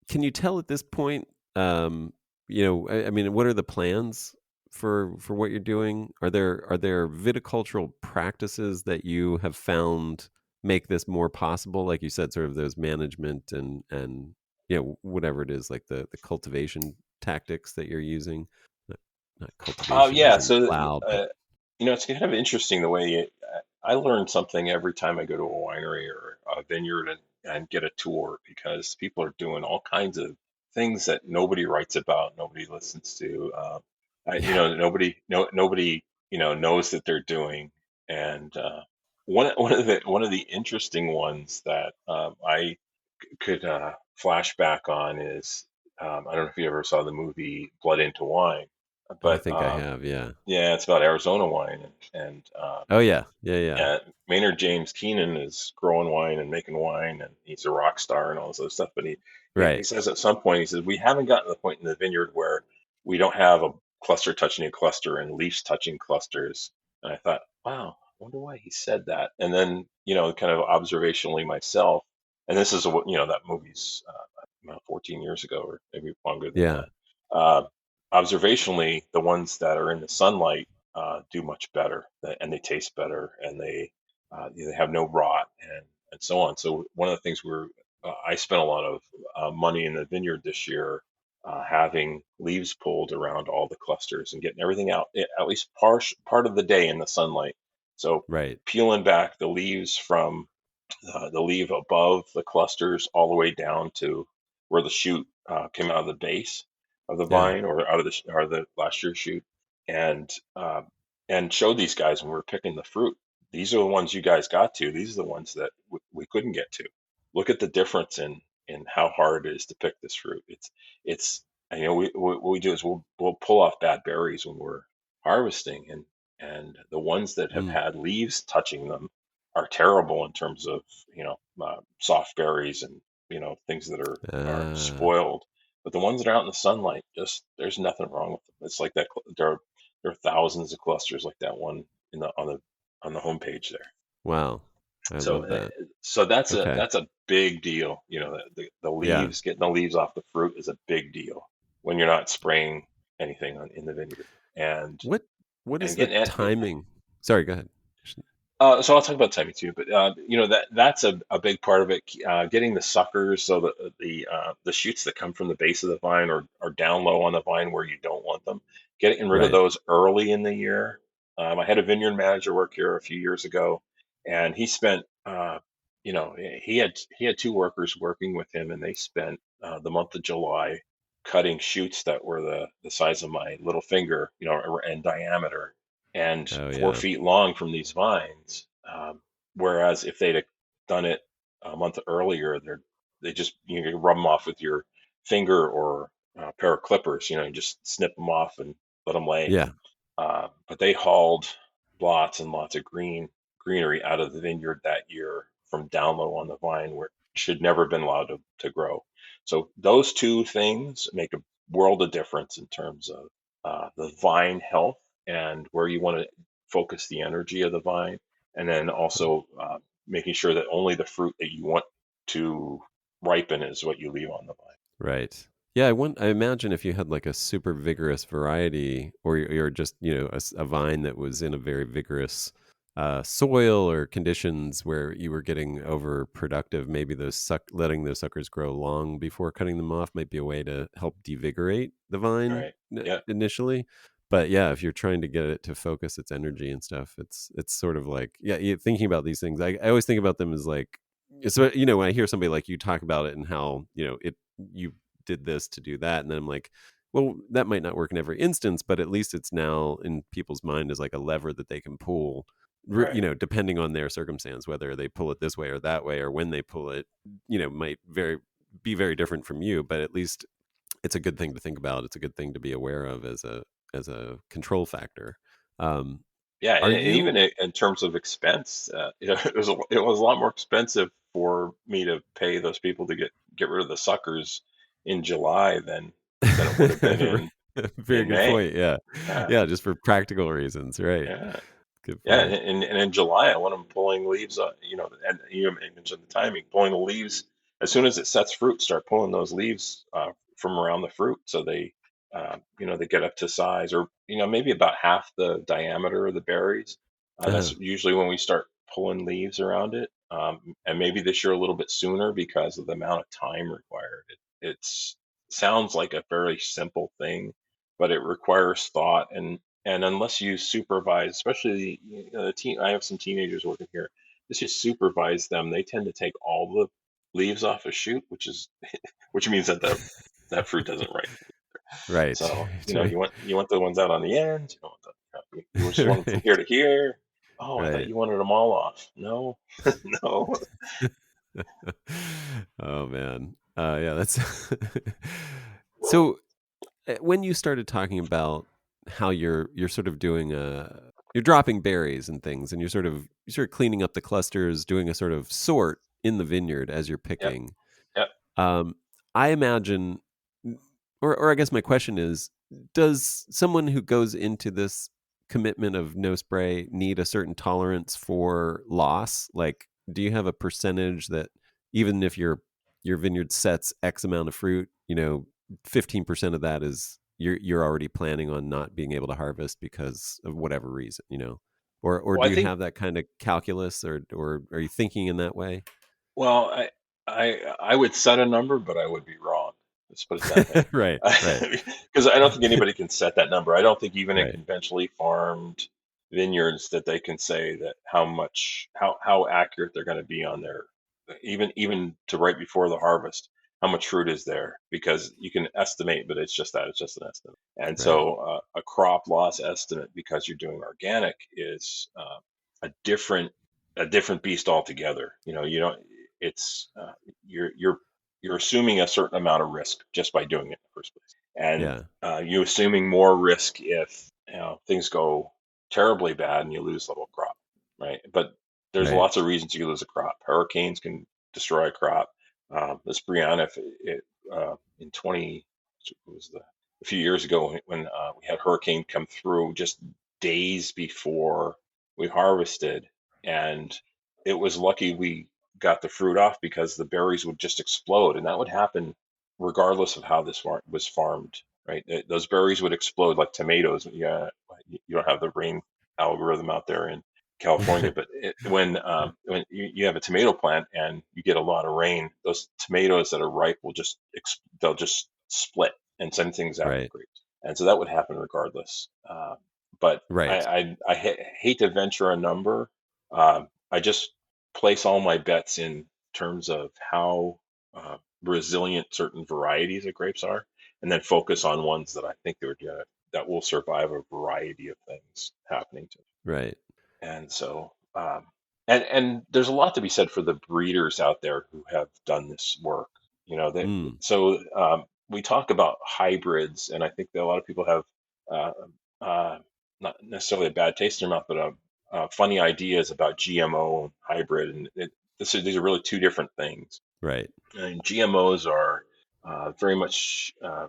can you tell at this point? I mean, what are the plans for what you're doing? Are there viticultural practices that you have found make this more possible? Like you said, sort of those management and whatever it is, like the cultivation tactics that you're using. Not cultivation Yeah, as in so cloud, but it's kind of interesting the way I learn something every time I go to a winery or a vineyard and get a tour, because people are doing all kinds of things that nobody writes about, nobody listens to, yeah, nobody knows that they're doing. And one of the interesting ones that I could flash back on is, I don't know if you ever saw the movie Blood into Wine, I but think I have. Yeah. yeah, it's about Arizona wine, and Oh yeah, yeah, yeah. yeah, Maynard James Keenan is growing wine and making wine, and he's a rock star and all this other stuff. But he Right. says at some point, he says, we haven't gotten to the point in the vineyard where we don't have cluster touching a cluster and leaves touching clusters. And I thought, wow, I wonder why he said that. And then, kind of observationally myself, and this is that movie's 14 years ago or maybe longer than Yeah. that. Uh, Observationally, the ones that are in the sunlight do much better, and they taste better, and they have no rot and so on. So one of the things I spent a lot of money in the vineyard this year, having leaves pulled around all the clusters and getting everything out at least part of the day in the sunlight. So Right. peeling back the leaves from the leaf above the clusters all the way down to where the shoot came out of the base of the Yeah. vine or out of the last year's shoot, and showed these guys when we were picking the fruit. These are the ones you guys got to. These are the ones that we couldn't get to. Look at the difference in how hard it is to pick this fruit. It's what we do is we'll pull off bad berries when we're harvesting, and the ones that have Mm. had leaves touching them are terrible in terms of soft berries and things that are spoiled. But the ones that are out in the sunlight, just there's nothing wrong with them. It's like that. There are thousands of clusters like that one on the homepage there. Wow. I So love that. so that's a Okay. that's a big deal. The Yeah. leaves, getting the leaves off the fruit is a big deal when you're not spraying anything in the vineyard and What is the getting it. timing? Sorry, go ahead. So I'll talk about timing too, but that's a big part of it. Getting the suckers, so the shoots that come from the base of the vine are down low on the vine where you don't want them. Getting rid of Right. those early in the year. I had a vineyard manager work here a few years ago, and he spent he had two workers working with him, and they spent the month of July cutting shoots that were the size of my little finger, in diameter and Oh, 4 feet long from these vines. Whereas if they'd have done it a month earlier, they just you can rub them off with your finger or a pair of clippers. You just snip them off and let them lay. yeah. But they hauled lots and lots of greenery out of the vineyard that year from down low on the vine where it should never have been allowed to grow. So those two things make a world of difference in terms of the vine health and where you want to focus the energy of the vine, and then also making sure that only the fruit that you want to ripen is what you leave on the vine. Right. Yeah, I imagine if you had like a super vigorous variety, or you're just a vine that was in a very vigorous soil or conditions where you were getting overproductive, maybe letting those suckers grow long before cutting them off might be a way to help devigorate the vine Right. Yeah. initially. But yeah, if you're trying to get it to focus its energy and stuff, it's sort of like thinking about these things. I always think about them as like, so when I hear somebody like you talk about it and how you did this to do that, and then I'm like, well, that might not work in every instance, but at least it's now in people's mind as like a lever that they can pull, Right. depending on their circumstance, whether they pull it this way or that way, or when they pull it, might be very different from you, but at least it's a good thing to think about. It's a good thing to be aware of as a control factor. Yeah, Are and even you in terms of expense, it was a lot more expensive for me to pay those people to get rid of the suckers in July than it would have been very in good May. point. Yeah. Yeah, Yeah, just for practical reasons, right? yeah, Good yeah. point. And in July, I want them pulling leaves. And you mentioned the timing, pulling the leaves as soon as it sets fruit. Start pulling those leaves from around the fruit, so they get up to size, or maybe about half the diameter of the berries. Uh-huh. That's usually when we start pulling leaves around it. And maybe this year a little bit sooner because of the amount of time required. It sounds like a very simple thing, but it requires thought, and unless you supervise, especially the teen, I have some teenagers working here. Just you supervise them, they tend to take all the leaves off a shoot, which means that that fruit doesn't ripen. Right. So Right. you want the ones out on the end. You just want them from here Right. to here. Oh, I thought Right. you wanted them all off. No, no. Oh man. Yeah, that's so when you started talking about how you're sort of doing you're dropping berries and things, and you're sort of cleaning up the clusters, doing a sort of sort in the vineyard as you're Yep, picking. yep. I imagine, or I guess my question is, does someone who goes into this commitment of no spray need a certain tolerance for loss? Like, do you have a percentage that even if your vineyard sets X amount of fruit, 15% of that is you're already planning on not being able to harvest because of whatever reason, or Well, do I you think have that kind of calculus, or are you thinking in that way? well, I would set a number, but I would be wrong. Let's put it that way. Right, right, Because I don't think anybody can set that number. I don't think even in right, conventionally farmed vineyards that they can say that how accurate they're going to be on their even to right before the harvest, how much fruit is there, because you can estimate, but it's just an estimate. And right. so a crop loss estimate, because you're doing organic, is a different a different beast altogether. You don't it's you're assuming a certain amount of risk just by doing it in the first place, and Yeah, you're assuming more risk if things go terribly bad and you lose the whole crop, right? But there's right, lots of reasons you lose a crop. Hurricanes can destroy a crop. This Brianna, if it, in 20, what was a few years ago when we had hurricane come through just days before we harvested, and it was lucky we got the fruit off because the berries would just explode, and that would happen regardless of how this was farmed, right? Those berries would explode like tomatoes. Yeah, you don't have the rain algorithm out there in California, but when you have a tomato plant and you get a lot of rain, those tomatoes that are ripe will they'll just split, and same things happen with right, grapes, and so that would happen regardless. But right, hate to venture a number. I just place all my bets in terms of how resilient certain varieties of grapes are, and then focus on ones that I think that will survive a variety of things happening to them. right. And so, and there's a lot to be said for the breeders out there who have done this work. Mm, We talk about hybrids, and I think that a lot of people have uh, not necessarily a bad taste in their mouth, but funny ideas about GMO and hybrid, and these are really two different things. right, And GMOs are very much uh,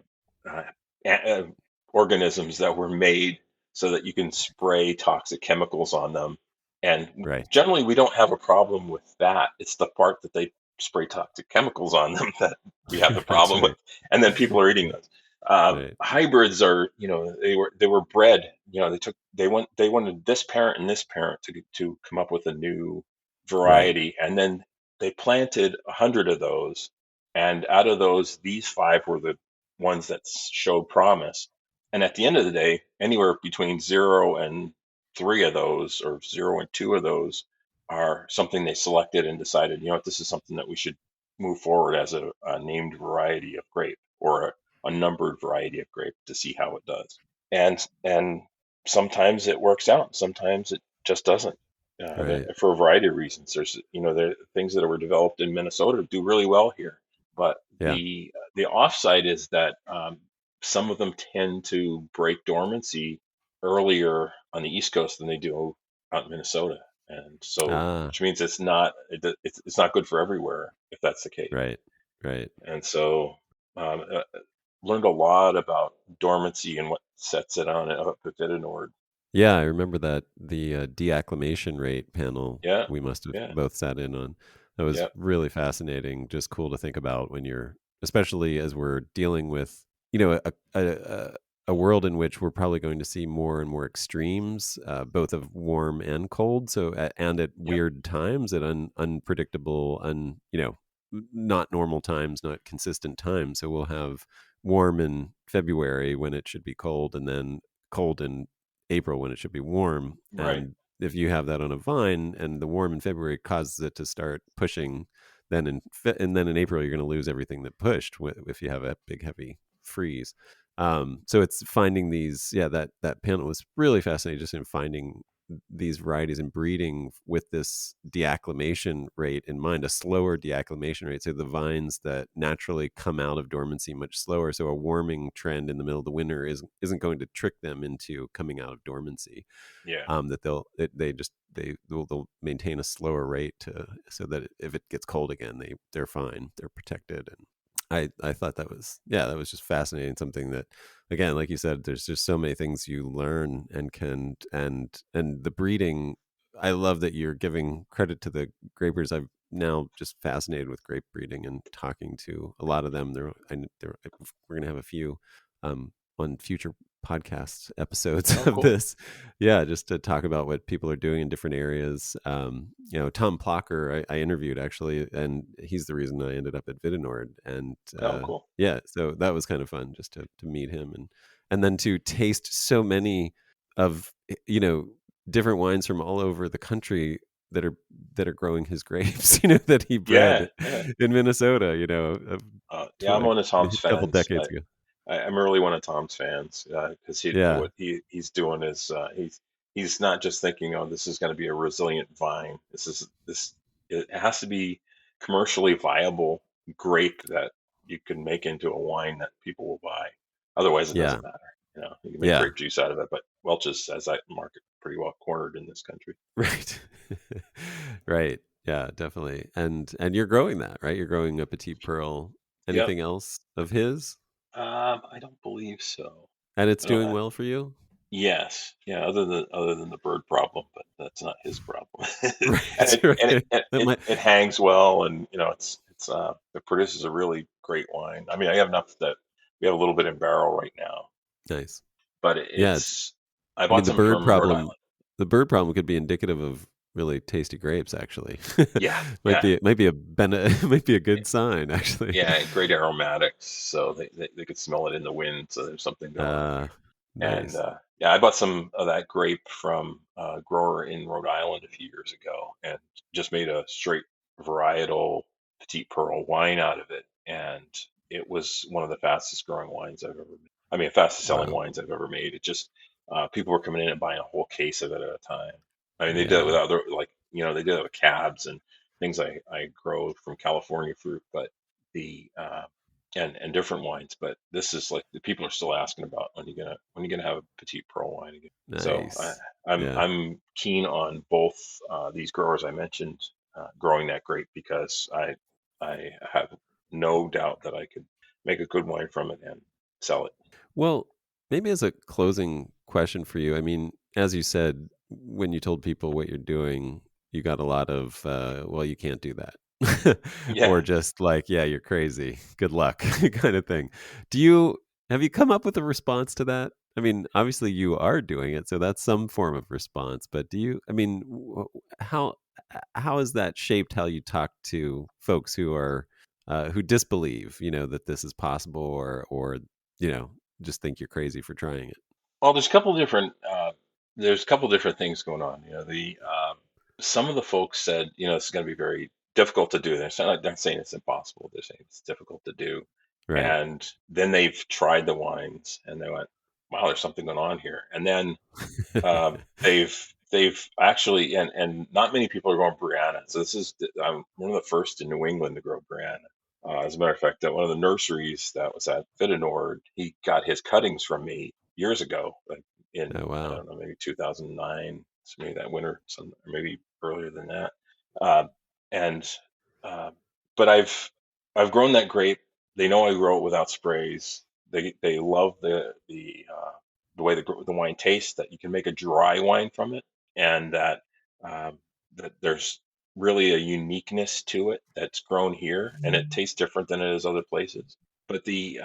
a- organisms that were made so that you can spray toxic chemicals on them. And right. generally, we don't have a problem with that. It's the part that they spray toxic chemicals on them that we have the That's problem with. right. And then people are eating those. Right, Hybrids are, they were bred. They wanted this parent and this parent to come up with a new right, variety, and then they planted 100 of those, and out of those, these five were the ones that showed promise. And at the end of the day, anywhere between 0 and 3 of those, or 0 and 2 of those, are something they selected and decided, this is something that we should move forward as a named variety of grape, or a numbered variety of grape, to see how it does. And sometimes it works out, sometimes it just doesn't. right. For a variety of reasons. There are things that were developed in Minnesota do really well here, but Yeah. the offside is that some of them tend to break dormancy earlier on the East Coast than they do out in Minnesota, and so Ah, which means it's not good for everywhere if that's the case. right, right. And so um, uh, learned a lot about dormancy and what sets it on up if it ignored. Yeah, I remember that the deacclimation rate panel Yeah, we must have yeah, both sat in on. That was yeah, really fascinating. Just cool to think about when you're, especially as we're dealing with, a world in which we're probably going to see more and more extremes, both of warm and cold. So, and at yeah, weird times, at unpredictable, not normal times, not consistent times. So we'll have warm in February when it should be cold, and then cold in April when it should be warm. right. And if you have that on a vine and the warm in February causes it to start pushing, and then in April you're going to lose everything that pushed if you have a big heavy freeze. So it's finding these, yeah, that panel was really fascinating, just in finding these varieties and breeding with this deacclimation rate in mind, a slower deacclimation rate. So the vines that naturally come out of dormancy much slower. So a warming trend in the middle of the winter isn't going to trick them into coming out of dormancy. Yeah, That they'll maintain a slower rate so that if it gets cold again, they're fine, they're protected. I thought that was just fascinating. Something that, again, like you said, there's just so many things you learn and can, and the breeding. I love that you're giving credit to the grapers. I'm now just fascinated with grape breeding and talking to a lot of them. We're gonna have a few on future podcast episodes Oh, of cool. this. Yeah, just to talk about what people are doing in different areas. Tom Plocker, I interviewed actually, and he's the reason I ended up at Vineyard. And Oh, cool. yeah, so that was kind of fun just to meet him, and then to taste so many of different wines from all over the country that are growing his grapes, that he Yeah, bred yeah. in Minnesota, Yeah, I'm one of a Tom's couple fans. decades ago. I'm really one of Tom's fans because Yeah, what he's doing is he's not just thinking, oh, this is going to be a resilient vine. This it has to be commercially viable grape that you can make into a wine that people will buy. Otherwise, it yeah, doesn't matter. You can make yeah. grape juice out of it, but Welch's has that market pretty well cornered in this country. Right. Right. Yeah, definitely. And you're growing that, right? You're growing a Petite Pearl. Yep. Anything else of his? I don't believe so. And it's I don't. doing well for you? Yes, yeah. Other than the bird problem, but that's not his problem. And Right, right. That might it hangs well, and it produces a really great wine. I mean, I have enough that we have a little bit in barrel right now, nice. but Yeah, I I mean bought some from Rhode Island. the bird problem could be indicative of really tasty grapes actually. Yeah, Might yeah, be might be a good sign actually. yeah. Great aromatics, so they could smell it in the wind. So there's something going on. Uh And nice. yeah, I bought some of that grape from a grower in Rhode Island a few years ago and just made a straight varietal Petite Pearl wine out of it. And it was one of the fastest growing wines I've ever made. I mean, fastest selling Wow. wines I've ever made. It just, people were coming in and buying a whole case of it at a time. I mean, they did it with Yeah. other, like, they did it with cabs and things I grow from California fruit, but and different wines, but this is like the people are still asking about when you gonna have a Petite Pearl wine again. So Nice. I'm Yeah. I'm keen on both these growers I mentioned growing that grape because I have no doubt that I could make a good wine from it and sell it. Well, maybe as a closing question for you, I mean, as you said, when you told people what you're doing, you got a lot of, well, you can't do that. Yeah. Or just like, yeah, you're crazy. Good luck, kind of thing. Have you come up with a response to that? I mean, obviously you are doing it, so that's some form of response. But I mean, how, how has that shaped how you talk to folks who disbelieve, that this is possible or, you know, just think you're crazy for trying it. Well, there's a couple different things going on. The some of the folks said, this is going to be very difficult to do. They're not saying it's impossible. They're saying it's difficult to do. Right. And then they've tried the wines and they went, wow, there's something going on here. And then they've actually and not many people are going Brianna. So I'm one of the first in New England to grow Brianna. As a matter of fact, at one of the nurseries that was at Vineyard, he got his cuttings from me years ago, like Oh in I wow. don't know, maybe 2009, so maybe that winter, or maybe earlier than that. Uh, and uh, but I've grown that grape. They know I grow it without sprays. They love the way the wine tastes. That you can make a dry wine from it, and um, that there's really a uniqueness to it that's grown here, and it tastes different than it is other places. But the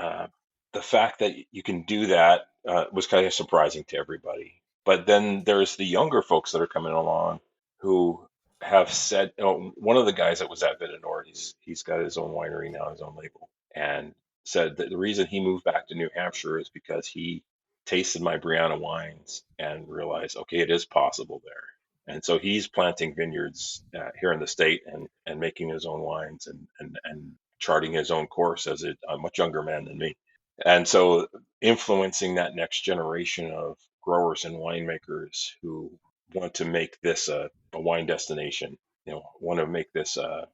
fact that you can do that was kind of surprising to everybody. But then there's the younger folks that are coming along who have said, one of the guys that was at Vineyard, he's got his own winery now, his own label, and said that the reason he moved back to New Hampshire is because he tasted my Brianna wines and realized, okay, it is possible there. And so he's planting vineyards here in the state and making his own wines and charting his own course as a much younger man than me. And so influencing that next generation of growers and winemakers who want to make this a wine destination, want to make this a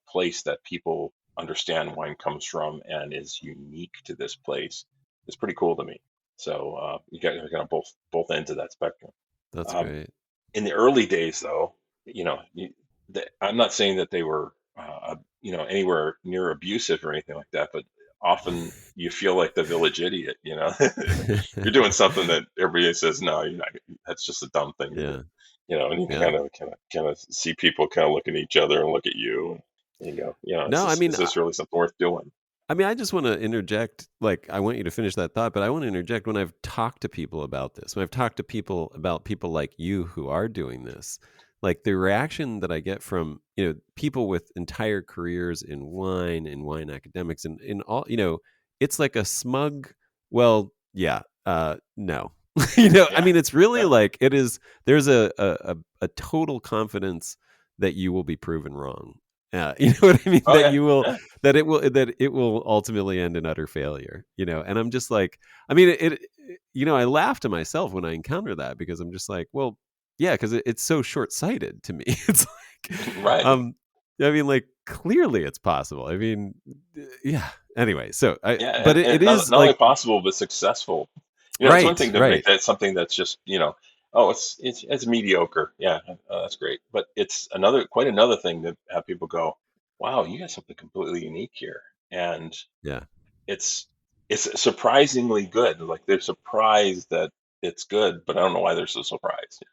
place that people understand wine comes from and is unique to this place is pretty cool to me. So you got kind of both ends of that spectrum. That's Um, great. in the early days, though, I'm not saying that they were anywhere near abusive or anything like that, but often you feel like the village idiot. You're doing something that everybody says, no, you're not. That's just a dumb thing to do. Yeah. And you Yeah. kind of see people kind of look at each other and look at you, and you go, No, I is mean, this really something worth doing? I just want to interject. Like, I want you to finish that thought, but I want to interject when I've talked to people about this, when I've talked to people about people like you who are doing this, like the reaction that I get from, people with entire careers in wine academics and in all, it's like a smug, well, yeah, no. I Yeah, mean, it's really yeah, like there's a total confidence that you will be proven wrong. You know what I mean? oh That yeah, you will, yeah, that it will ultimately end in utter failure, and I'm just like, I mean, I laugh to myself when I encounter that, because I'm just like, well, yeah, because it's so short-sighted to me. It's like, right. I mean, like, clearly it's possible. I mean, yeah, anyway, so Yeah, but it and not, is not only like, possible but successful. It's one thing to make right, that something that's just, oh, it's mediocre. Yeah, that's great. But it's quite another thing to have people go, wow, you got something completely unique here, and yeah. it's it's surprisingly good. Like they're surprised that it's good, but I don't know why they're so surprised.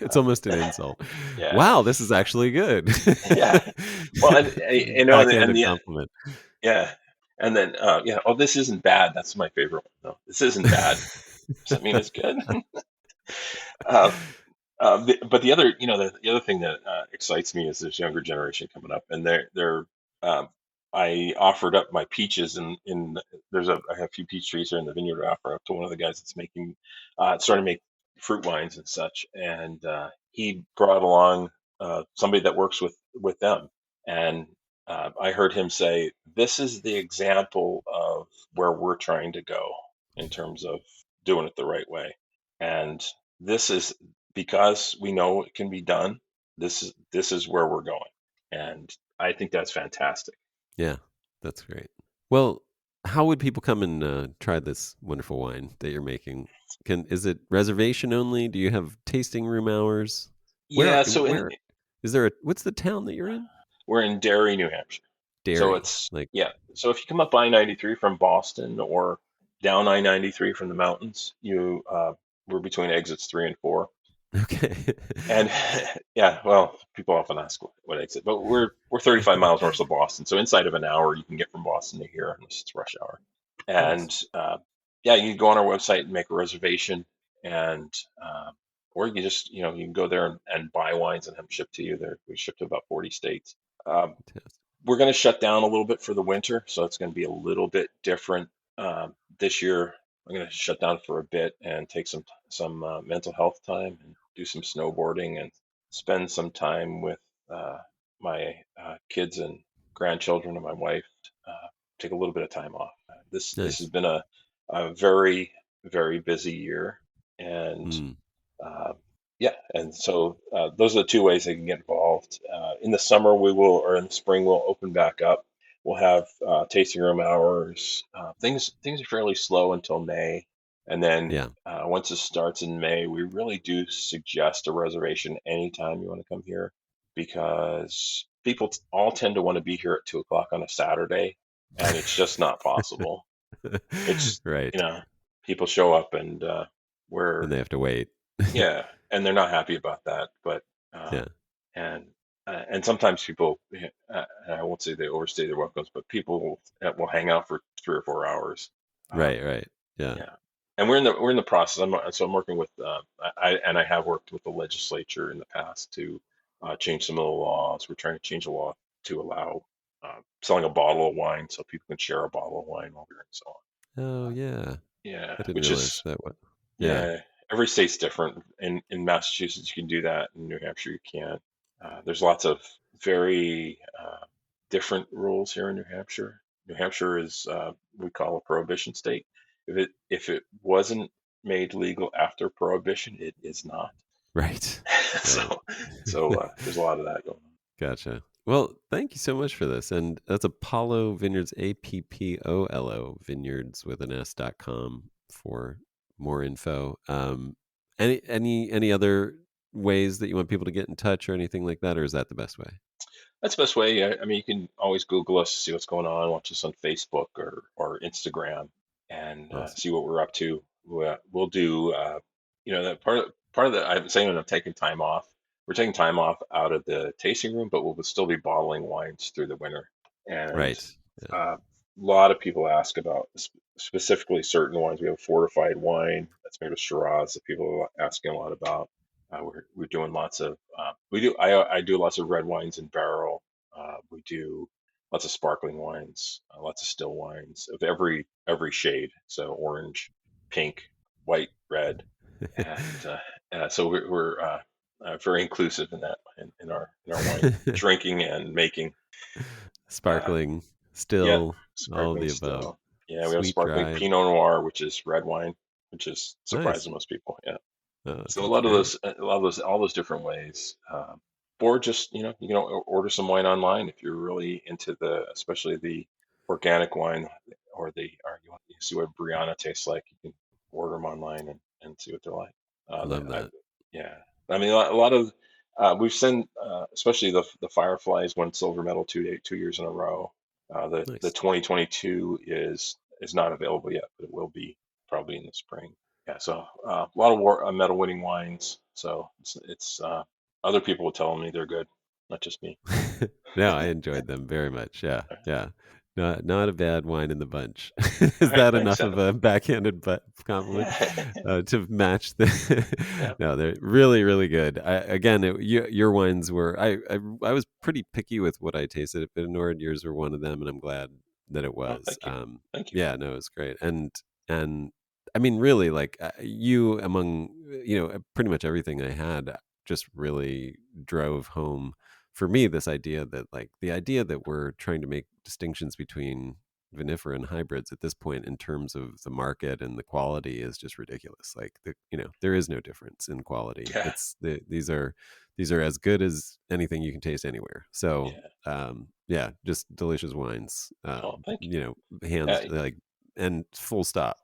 It's almost an insult. Yeah, Wow, this is actually good. yeah. Well, and Backhanded the compliment. yeah, and then oh, this isn't bad. That's my favorite one. No, this isn't bad. Does that mean it's good? uh, but the other, the other thing that excites me is this younger generation coming up, and they're. Um, I offered up my peaches, I have a few peach trees here in the vineyard. I offer up to one of the guys that's starting to make fruit wines and such, and he brought along somebody that works with them, and I heard him say, "This is the example of where we're trying to go in terms of doing it the right way," and this is because we know it can be done. This is where we're going, and I think that's fantastic. Yeah, that's great. Well, how would people come and try this wonderful wine that you're making? Is it reservation only? Do you have tasting room hours? Yeah, so Where is there what's the town that you're in? we're in Derry, New Hampshire. So Derry. it's Like, yeah. So if you come up I-93 from Boston or down I-93 from the mountains, we're between exits 3 and 4. okay. And yeah, well, people often ask what exit, but we're 35 miles north of Boston, so inside of an hour you can get from Boston to here unless it's rush hour. Nice. And yeah, you can go on our website and make a reservation, and or you can just you can go there and buy wines and have them shipped to you. There, we ship to about 40 states. Um, Fantastic. we're going to shut down a little bit for the winter, so it's going to be a little bit different this year. I'm going to shut down for a bit and take some mental health time and do some snowboarding and spend some time with my kids and grandchildren and my wife. Take a little bit of time off. This has Nice. been a very very busy year, and Mm, uh, yeah, and so those are the two ways they can get involved. In the summer, or in the spring, we'll open back up. We'll have tasting room hours. Things are fairly slow until May, and then yeah. once it starts in May, we really do suggest a reservation anytime you want to come here, because people all tend to want to be here at 2 o'clock on a Saturday, and it's just not possible. It's you Right. know people show up and And we're they have to wait. yeah, and they're not happy about that. But Yeah. and sometimes people, I won't say they overstay their welcomes, but people will hang out for 3 or 4 hours. Right. Um, Right. Yeah. yeah, and we're in the process. So I'm working with I have worked with the legislature in the past to change some of the laws. We're trying to change the law to allow selling a bottle of wine so people can share a bottle of wine while we're and so Oh, on. yeah. Yeah, I didn't which realize is that. What? Yeah. yeah, every state's different. In Massachusetts, you can do that. In New Hampshire, you can't. There's lots of very different rules here in New Hampshire. New Hampshire is we call a prohibition state. If it wasn't made legal after prohibition, it is not. Right. Right. So there's a lot of that going on. Gotcha. Well, thank you so much for this. And that's Appolo Vineyards, Appolo Vineyards with an S.com for more info. Any other ways that you want people to get in touch or anything like that, or is that the best way? That's the best way. I mean, you can always Google us, see what's going on, watch us on Facebook or Instagram, and Awesome. see what we're up to. We'll do, that part of the. I'm saying when I'm taking time off. We're taking time off out of the tasting room, but we'll still be bottling wines through the winter. And Right. Yeah. a lot of people ask about specifically certain wines. We have fortified wine that's made with Shiraz that people are asking a lot about. We're doing lots of I do lots of red wines in barrel. We do lots of sparkling wines, lots of still wines of every shade. So orange, pink, white, red, and so we're very inclusive in that in our wine drinking and making. Uh, Sparkling, yeah, still, all of sparkling the above. still. Yeah, we have Sweet sparkling dried. Pinot Noir, which is red wine, which is Nice. surprising most people. Yeah. Oh, that So sounds great. all those different ways, or just you can order some wine online if you're really into especially the organic wine, or you want to see what Brianna tastes like. You can order them online and see what they're like. I love I, that. yeah, I mean a lot of we've seen, especially the Fireflies won silver medal 2 years in a row. The Nice. 2022 is not available yet, but it will be probably in the spring. Yeah, so a lot of medal winning wines. So it's other people will tell me they're good, not just me. No, I enjoyed them very much. Yeah, yeah. Not a bad wine in the bunch. All Is right, that thanks, enough of Adam. a backhanded but compliment Yeah, to match the? yeah. No, they're really, really good. Again, your wines were. I was pretty picky with what I tasted at Vineyard. Yours were one of them, and I'm glad that it Oh, was. thank you, thank you. Yeah, no, it was great, and I mean, really, like you among pretty much everything I had just really drove home for me this idea that like the idea that we're trying to make distinctions between vinifera and hybrids at this point in terms of the market and the quality is just ridiculous. Like there is no difference in quality. Yeah, These are as good as anything you can taste anywhere. So yeah. yeah, just delicious wines. Oh, thank you. Hands Yeah, like and full stop.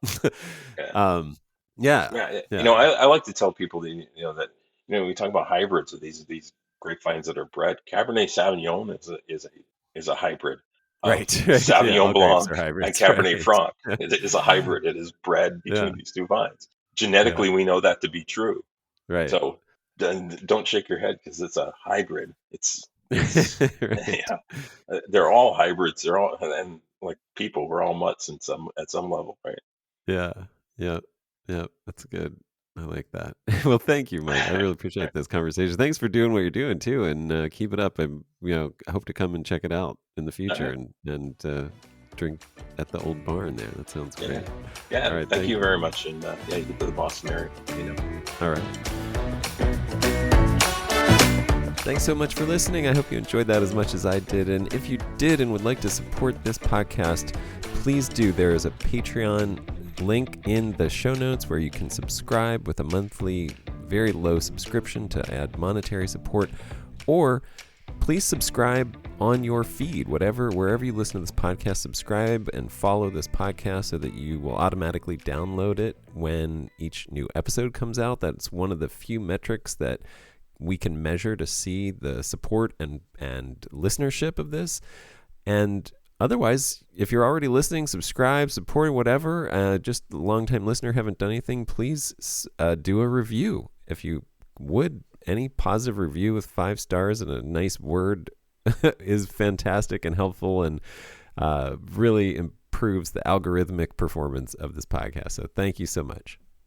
yeah, um yeah, yeah. yeah. I like to tell people that we talk about hybrids of these grapevines that are bred. Cabernet Sauvignon is a hybrid of Right, right. Yeah, Sauvignon all grapes Blanc are and hybrids, Cabernet right? Franc. It is a hybrid. It is bred Yeah, between these two vines. yeah, Genetically, we know that to be true. right. So then don't shake your head because it's a hybrid. It's Right. yeah. They're all hybrids. They're all, and like people, we're all mutts at some level, right? Yeah, yeah, yeah. That's good. I like that. Well, thank you, Mike. I really appreciate this conversation. Thanks for doing what you're doing too, and keep it up. I hope to come and check it out in the All future right. and drink at the old barn there. That sounds Yeah. great. All Yeah. right, Thank you very much. And yeah, you get to the Boston area. all right. Thanks so much for listening. I hope you enjoyed that as much as I did. And if you did and would like to support this podcast, please do. There is a Patreon link in the show notes where you can subscribe with a monthly, very low subscription to add monetary support. Or please subscribe on your feed, wherever you listen to this podcast, subscribe and follow this podcast so that you will automatically download it when each new episode comes out. That's one of the few metrics that we can measure to see the support and listenership of this. And otherwise, if you're already listening, subscribe, supporting, whatever, just a longtime listener, haven't done anything, please do a review. If you would, any positive review with 5 stars and a nice word is fantastic and helpful and really improves the algorithmic performance of this podcast. So thank you so much.